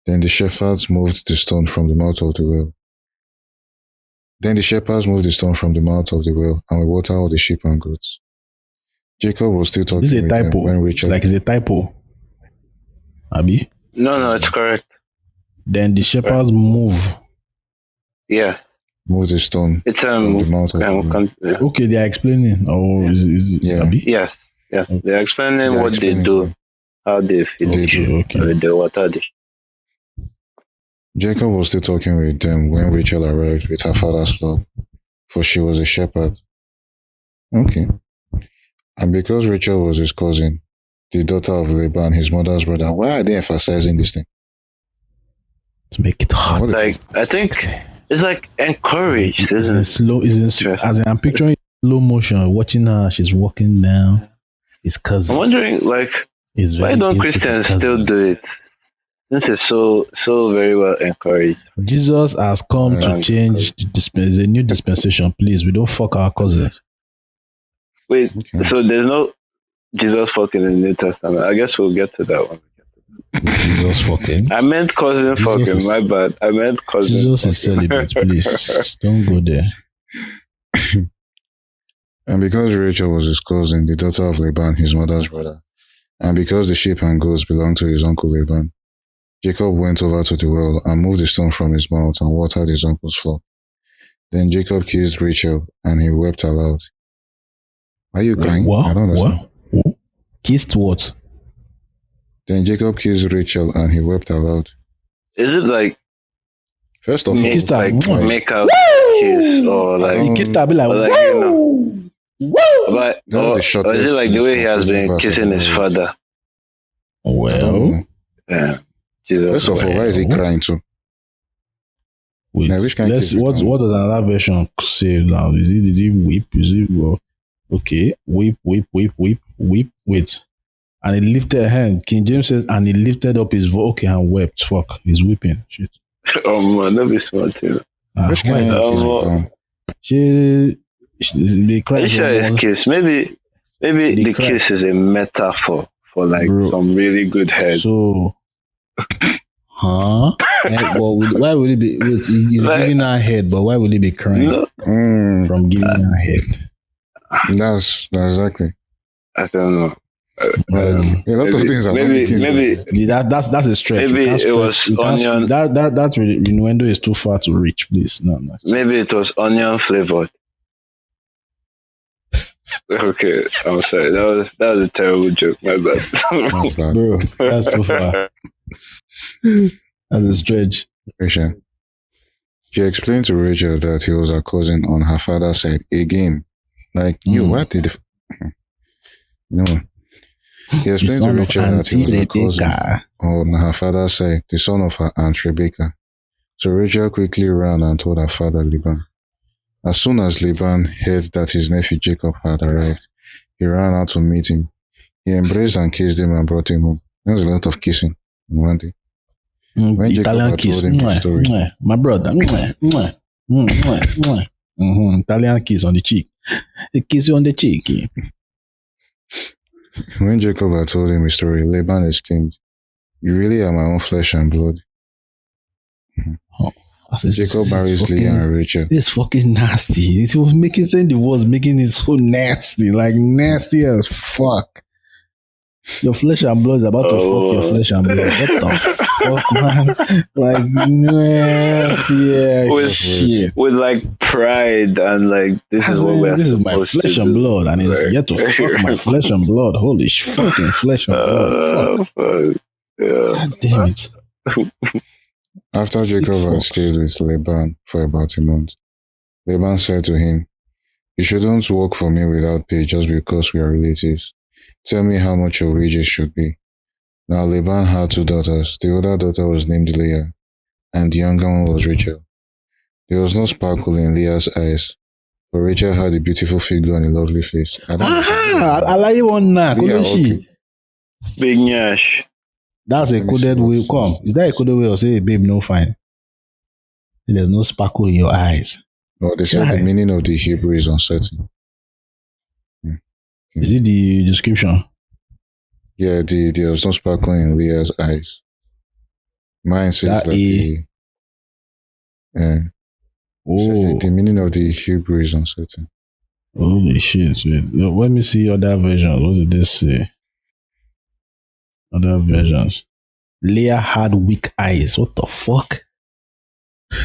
Then the shepherds moved the stone from the mouth of the well. And we water all the sheep and goats. Jacob was still talking This is a with them typo. when Rachel... It's a typo. Abi? No, it's correct. Then the shepherds move. Yeah. Move the stone It's from the mouth of the well. Okay, they are explaining. Oh, is it Yeah. Abi? Yes. Okay. They're explaining They're what explaining they do, what how they feed they the sheep, do. Okay. they water the sheep. Jacob was still talking with them when Rachel arrived with her father's flock, for she was a shepherd. Okay. And because Rachel was his cousin, the daughter of Laban, his mother's brother, why are they emphasizing this thing? To make it hot. What is Like, I think it's like encouraged, It's isn't in it? slow. As I'm picturing slow motion, watching her. She's walking down. His cousin. I'm wondering, like, His why very don't beautiful Christians cousin. still do it? This is so very well encouraged. Jesus has come to change there's a new dispensation. Please, we don't fuck our cousins. Wait, Okay. so there's no Jesus fucking in the New Testament. I guess we'll get to that one. Jesus fucking. I meant cousin Jesus fucking, is- my bad. I meant cousin Jesus is fucking. celibate. Please don't go there. And because Rachel was his cousin, the daughter of Laban, his mother's brother, and because the sheep and goats belonged to his uncle Laban, Jacob went over to the well and moved the stone from his mouth and watered his uncle's flock. Then Jacob kissed Rachel, and he wept aloud. Are you crying? What? I don't understand. What? Kissed what? Then Jacob kissed Rachel, and he wept aloud. Is it like First of all, kissed her. like make out kiss or like He kissed her, be like, or like, you know, but That was or the shortest, is it like the most way he has confusing been verse kissing of his the word. father? I don't well, know. Yeah. Jesus. First of all, why is he Well. crying too? wait. Now, which kind of Let's. kiss we What can- does another version say now? Did he weep? Is it well? Okay, weep. Wait. And he lifted a hand. King James says, and he lifted up his voice. Okay, and wept. Fuck, he's weeping. Shit. Oh man, don't be smart, you know. Which Why kind is of it? kiss we well, can? They Are cry. you sure it's kiss? Maybe They the cry. kiss is a metaphor for like Bro. some really good head. So, huh? Well, why would he be? Wait, he's Like- giving her head, but why would he be crying No, from giving her head? That's exactly. I don't know. Like, a lot of things are not making sense. That's a stretch. Maybe You can't it was stretch. You can't- onion. That innuendo is too far to reach. Please, no. Maybe it was onion flavored. Okay, I'm sorry. That was a terrible joke. My bad. That's bad. Bro, that's too far. That's a stretch. Rachel. She explained to Rachel that he was her cousin on her father's side again. Like, you, what did... No. He The explained to son of Rachel that he Auntie was her cousin Rebecca. on her father's side, the son of her aunt Rebecca. So Rachel quickly ran and told her father Laban. As soon as Laban heard that his nephew Jacob had arrived, he ran out to meet him. He embraced and kissed him and brought him home. There was a lot of kissing in one day. When Jacob Italian had kiss. told him the story. My brother. Italian kiss on the cheek. A kiss you on the cheek. When Jacob had told him his story, Laban exclaimed, "You really are my own flesh and blood." Jacob marries Leah and Rachel. This is fucking nasty. It was saying the words making it so nasty, like nasty as fuck. Your flesh and blood is about to fuck your flesh and blood. What the fuck, man? Like, yeah, shit. with like pride and like this is what we're This is my supposed flesh to and do. blood, and it's Like, yet to fuck my flesh and blood. Holy fucking flesh and blood. Fuck. fuck. Yeah. God damn it. After Sick Jacob had fuck. stayed with Laban for about a month, Laban said to him, "You shouldn't work for me without pay just because we are relatives. Tell me how much your wages should be." Now Laban had 2 daughters. The older daughter was named Leah, and the younger one was Rachel. There was no sparkle in Leah's eyes, but Rachel had a beautiful figure and a lovely face. I don't understand. Alaye one na Leah, Koloshi. okay. Big Nyash. That's a Let me see coded what way. this Come, is that a coded way of saying, babe, no fine? There's no sparkle in your eyes. Well, they said the Chai. meaning of the Hebrew is uncertain. Is it the description? Yeah, there was no sparkle in Leah's eyes. Mine says That the meaning of the Hebrew is uncertain. Holy shit. Wait. Let me see other versions. What did they say? Other versions. Leah had weak eyes. What the fuck?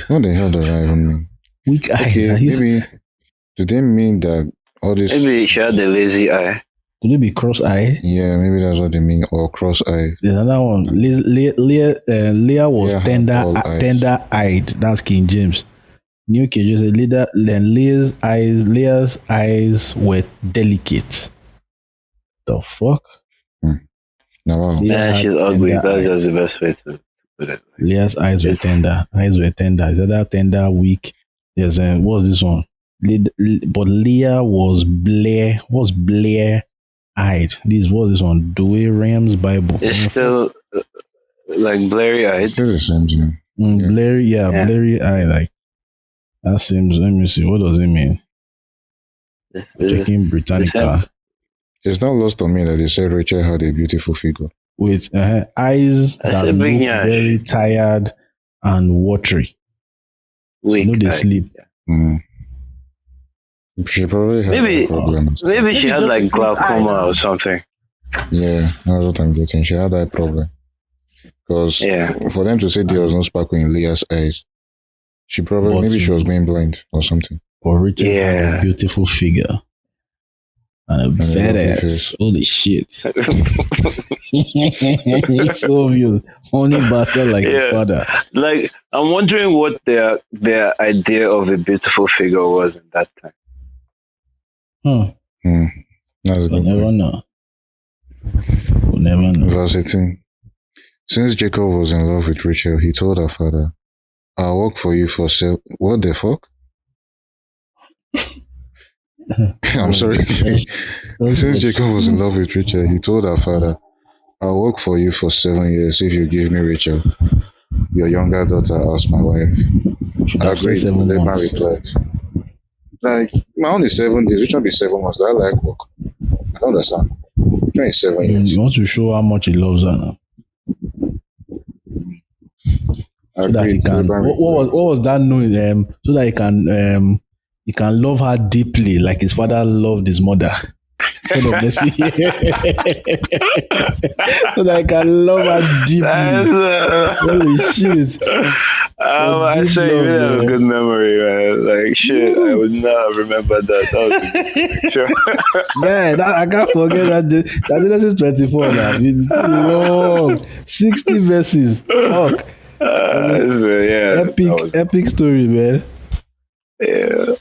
What the hell does that even mean? Weak eyes. Okay, maybe do they mean that all this? Maybe she had a lazy eye. Could it be cross eye? Yeah, maybe that's what they mean, or cross eye. There's another one. Leah was tender eyed. That's King James. New King James said then Leah's eyes were delicate. The fuck? Now, wow. Yeah, she's ugly. That's just the best way to put it. Leah's eyes were tender. Eyes were tender. Is that tender, weak? Yes. What's this one? But Leah was Blair. What's Blair eyed? What's this one? Dewey Ram's Bible. It's still like blurry eyed. It's still the same thing. Blurry, blurry eye. Like that seems. Let me see. What does it mean? Checking Britannica. It's not lost on me that they said Rachel had a beautiful figure. With eyes that look very tired and watery. Weak so no, they sleep. Yeah. She probably had problems. Maybe she had like glaucoma or something. Yeah, that's what I'm getting. She had that problem. Because for them to say there was no sparkle in Leah's eyes, she probably, maybe she was going blind or something. But Rachel had a beautiful figure. And a fat ass. Holy shit. So obvious. Only Basa like his father. Like, I'm wondering what their idea of a beautiful figure was in that time. We'll never know. We'll never know. Verse 18. Since Jacob was in love with Rachel, he told her father, "I'll work for you for What the fuck? I'm sorry. Since Jacob was in love with Rachel, he told her father, "I'll work for you for 7 years if you give me Rachel, your younger daughter, as my wife." I agreed. Laban replied, "Like, my own is 7 days. Which one be 7 months? I like work. I don't understand. Which one is 7 years?" You want to show how much he loves her now. So that he can. What was that knowing? So that he can love her deeply, like his father loved his mother. So that I can love her deeply. Holy shit. I say you have a good memory, man. Like, shit, I would not remember that. Man, I can't forget that Genesis 24 now. It's long. 60 verses. Fuck. Epic story, man. Yeah.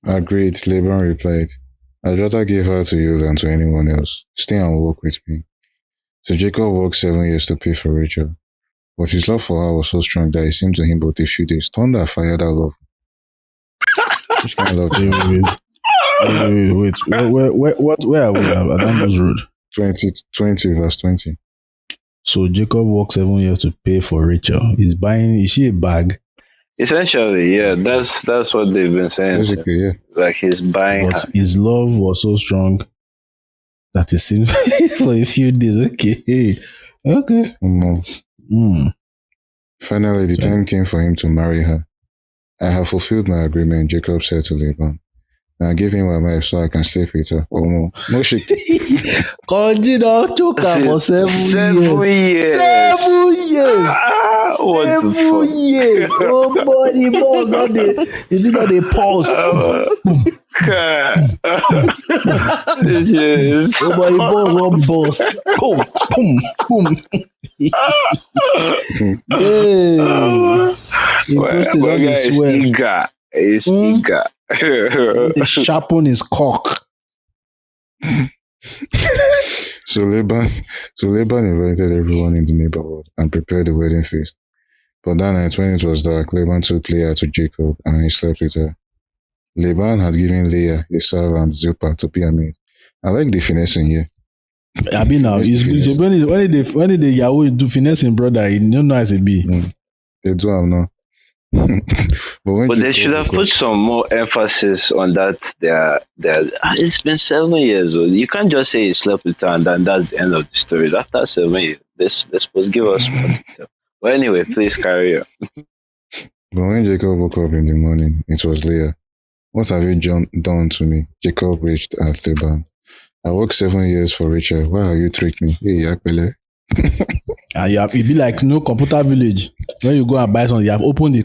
Agreed, Laban replied, "I'd rather give her to you than to anyone else. Stay and work with me." So Jacob worked 7 years to pay for Rachel. But his love for her was so strong that it seemed to him but a few days. Thunder fired that love. Which kind of love? Wait. Where are we? I don't lose road. 20, verse 20. So Jacob worked 7 years to pay for Rachel. Is she a bag? Essentially, yeah, that's what they've been saying. Basically, yeah. Like he's buying but her. His love was so strong that it seemed for a few days. Okay. Finally, the time came for him to marry her. "I have fulfilled my agreement," Jacob said to Laban. Now give me my wife so I can stay with her. Or more. No shit. Konji don't choke her for 7 years. 7 years. 7 years. What the 7 fuck? years. Oh boy, the balls not they pause. This is Oh boy, the balls won't bust. Boom, boom, boom. Yeah. The prostate my on guy the is swell. eager. He's eager. They sharpen his cock. So Laban invited everyone in the neighborhood and prepared the wedding feast. But that night when it was dark, Laban took Leah to Jacob and he slept with her. Laban had given Leah a servant Zilpah to be a maid. I like the finessing here. I mean now, when the Yahweh do finessing, brother, you don't know as it be. They do have no. But they should have put some more emphasis on that. It's been 7 years old. You can't just say he slept with her and then that's the end of the story. After 7 years, they're supposed to give us more detail. But anyway, please carry on. But when Jacob woke up in the morning, it was Leah. What have you done to me? Jacob raged at Laban. I worked 7 years for Rachel. Why have you tricked me? Hey, Yakpele. It be like no computer village. When you go and buy something, you have opened the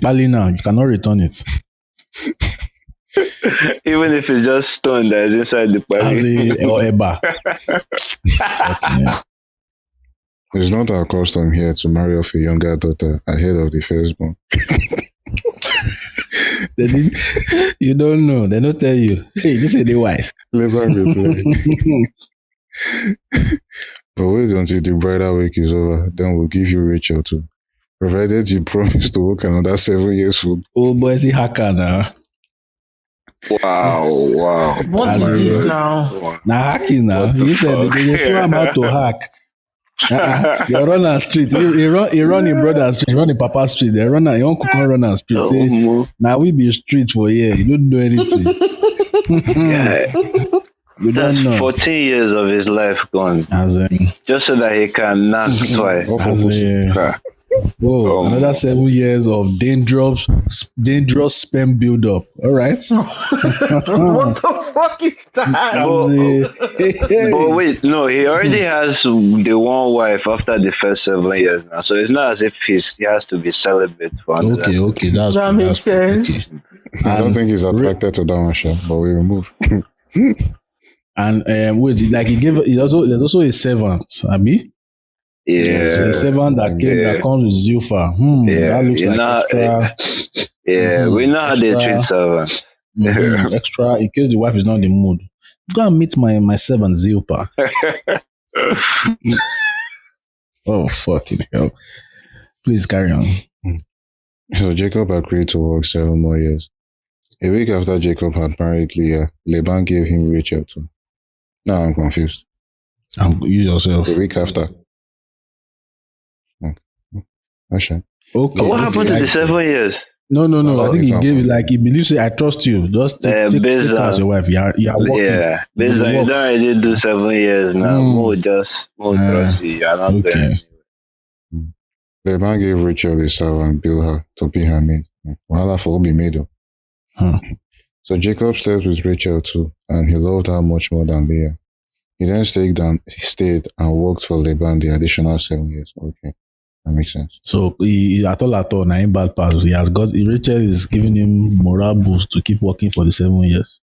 pali now. You cannot return it. Even if it's just stone that is inside the pali. Or eba. It's not our custom here to marry off a younger daughter ahead of the firstborn. You don't know. They don't tell you. Hey, this is the wife. Laban replied. But wait until the bridal week is over, then we'll give you Rachel too. Provided you promise to work another 7 years old. Oh boy, is he hacker now? Wow. What is this now? Now hacking now. He said they show him how to hack. They run on street. He run in brother's street. He run in papa's street. They run on your uncle can run on street. Say, now we be street for here. You don't do anything. Yeah. You That's don't know. 14 years of his life gone. Just so that he can knock twice. Another 7 years of dangerous sperm build-up. All right. What the fuck is that? But wait, no, he already has the one wife after the first 7 years now. So it's not as if he has to be celibate for another. Okay, that makes sense. Okay. I don't think he's attracted to that one, sure, but we will move. And wait, like there's also a servant, Abi. Yeah, the servant that comes with Zilpha. That looks like extra. We know how they treat servants. Extra, in case the wife is not in the mood. Go and meet my servant Zilpha. Oh, fucking hell. Please carry on. So Jacob agreed to work 7 more years. A week after Jacob had married Leah, Laban gave him Rachel too. Now I'm confused. You yourself. A week after. Okay. What happened to the 7 years? No. I think he gave it like he believes I trust you. Just take her as your wife. You are working. Yeah, based on you don't already do 7 years now. More trust you. You are not there. Laban gave Rachel a servant Bilhah to be her maid. Wahala for be made up. So Jacob slept with Rachel too, and he loved her much more than Leah. He then stayed and worked for Laban the additional 7 years. Okay. That makes sense. So he at all, now in bad pass. He has got Rachel is giving him moral boost to keep working for the 7 years.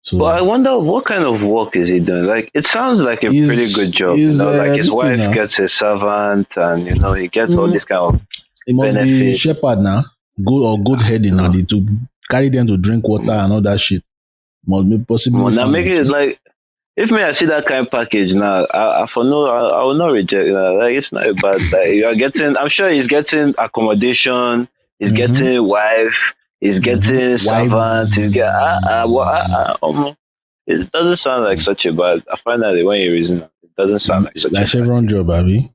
So I wonder what kind of work is he doing? Like it sounds like a pretty good job. Like his wife gets a servant, and he gets all this kind of. It must benefits. be shepherd now, good heading, and to carry them to drink water and all that shit. Must be possible. Now make it like. If I see that kind of package now, I will not reject. Like it's not bad. Like you are getting, I'm sure he's getting accommodation. He's getting wife. He's getting servant. It doesn't sound like such a bad. Finally, when you reason, it doesn't sound like such like chevron job, Abby.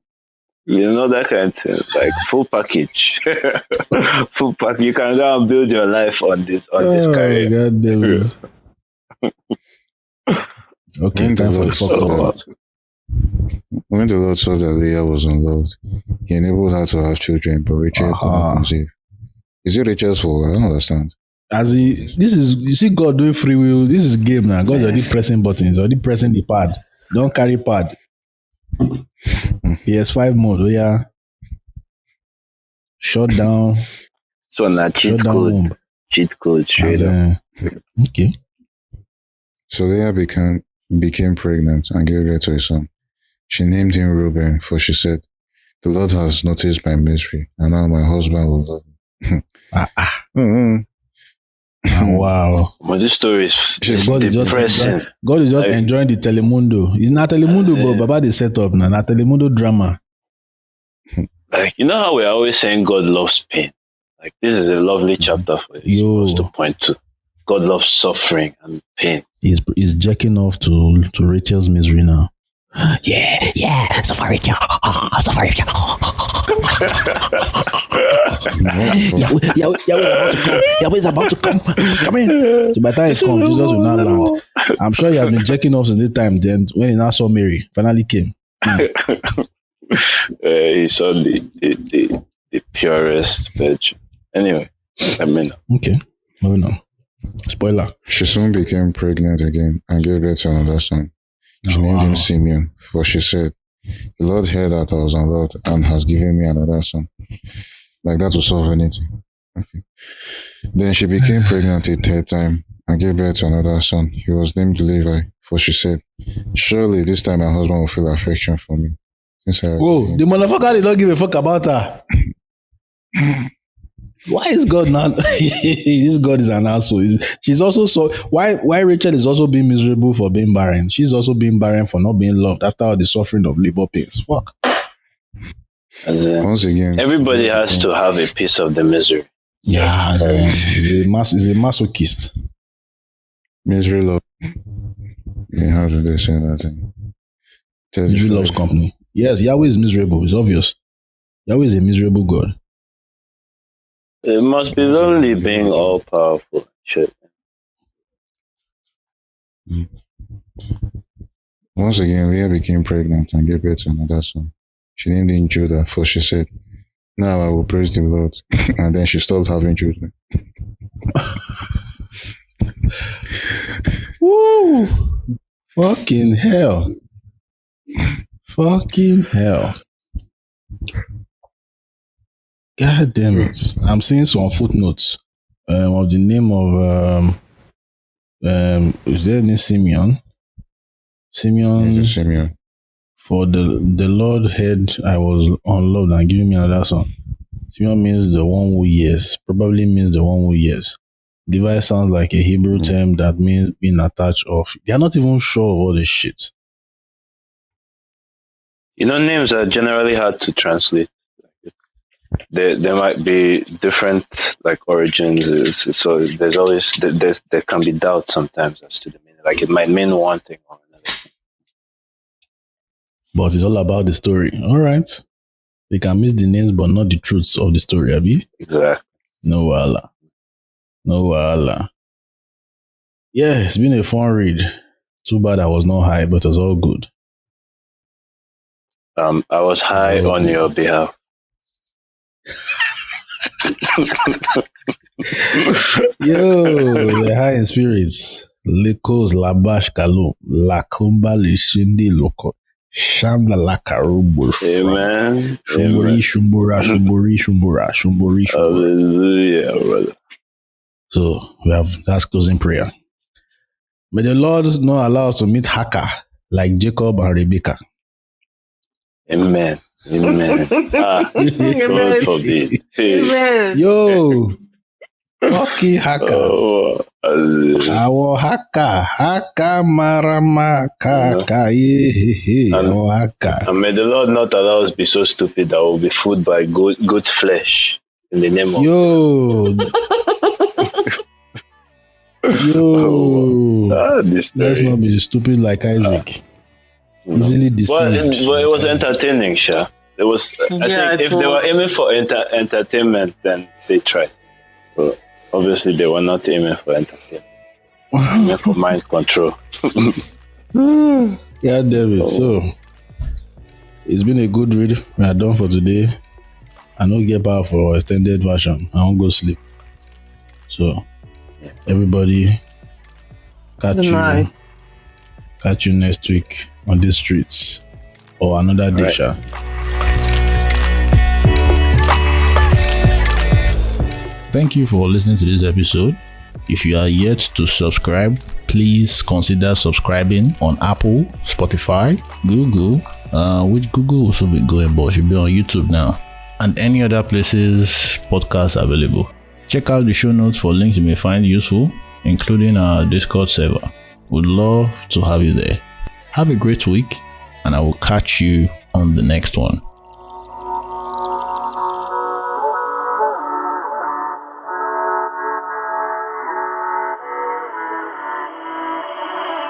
That kind of thing, like full package. Full package. You can go and build your life on this career. God damn it. Okay, time for the fucked up part. When the Lord saw that Leah was unloved, he enabled her to have children, but Rachel could not conceive. Is it Rachel's fault? I don't understand. As this is, you see God doing free will. This is game now. God's already pressing buttons, already pressing the pad. Don't carry pad. PS5 mode. Oh yeah. Shut down. So na cheat Shut down code. womb. Cheat code straight As, up. okay. So Leah became pregnant and gave birth to a son. She named him Reuben, for she said, "The Lord has noticed my misery, and now my husband will love me." Wow. But this story is God is depressing. God is just enjoying the Telemundo. It's not Telemundo, but Baba they set up now. Not Telemundo drama. Like, you know how we're always saying God loves pain? Like, this is a lovely chapter for us to point to. God loves suffering and pain. He's jacking off to Rachel's misery now. Yeah, suffer Rachel. Suffer Rachel. Yahweh's about to come. Come in. So by the time it comes, Jesus will not land. I'm sure he has been jacking off since this time. Then when he now saw Mary, finally came. He saw the purest virgin. Anyway, let me know. Okay, moving on. Spoiler. She soon became pregnant again and gave birth to another son. She named him Simeon, for she said, "The Lord heard that I was unloved and has given me another son." Like that will solve anything. Okay. Then she became pregnant a third time and gave birth to another son. He was named Levi, for she said, "Surely this time my husband will feel affection for me." Whoa, the motherfucker did not give a fuck about her. Why is God not? This God is an asshole. She's also why Rachel is also being miserable for being barren. She's also being barren for not being loved after all the suffering of labor pains. Fuck. Once again, everybody has to have a piece of the misery. Yeah, he's a masochist. Misery love. Yeah, how do they say that thing? Misery loves company. Yes, Yahweh is miserable. It's obvious. Yahweh is a miserable God. It must be lonely being all powerful. Shit. Once again, Leah became pregnant and gave birth to another son. She named him Judah, for she said, "Now I will praise the Lord." And then she stopped having children. Woo! Fucking hell. Fucking hell. God damn it. I'm seeing some footnotes of the name of is there any Simeon? Simeon. For the Lord heard I was unloved and giving me another son. Simeon means the one who hears. Probably means the one who hears. Device sounds like a Hebrew term that means being attached of. They are not even sure of all this shit. You know, names are generally hard to translate. There might be different like origins, so there's always there can be doubt sometimes as to the meaning. Like it might mean one thing or another. But it's all about the story. All right, they can miss the names, but not the truths of the story. Abi? Exactly. No wahala. Yeah, it's been a fun read. Too bad I was not high, but it was all good. I was high on your behalf. Yo, the high in spirits. Lekos labash kalu lakumba lishindi loko shamla lakarubu. Amen. Shumburi. Hallelujah, brother. So that's closing prayer. May the Lord not allow us to meet hacker like Jacob and Rebecca. Amen. God forbid. Amen. Yo, fucking hackers. Our hacker marama kaka our hacker. And may the Lord not allow us to be so stupid that we'll be fooled by goat flesh in the name of let's not be stupid like Isaac. Easily deceived. But it was entertaining, Sha. It was. I think if they were aiming for entertainment, then they tried. But obviously, they were not aiming for entertainment. Aiming for mind control. Yeah, David. So it's been a good read. We are done for today. I don't get power for extended version. I won't go sleep. So Everybody, Good night. catch you next week on these streets or another day. Right. Thank you for listening to this episode. If you are yet to subscribe, please consider subscribing on Apple, Spotify, Google, which Google also be going, but should be on YouTube now, and any other places podcasts are available. Check out the show notes for links you may find useful, including our Discord server. Would love to have you there. Have a great week, and I will catch you on the next one.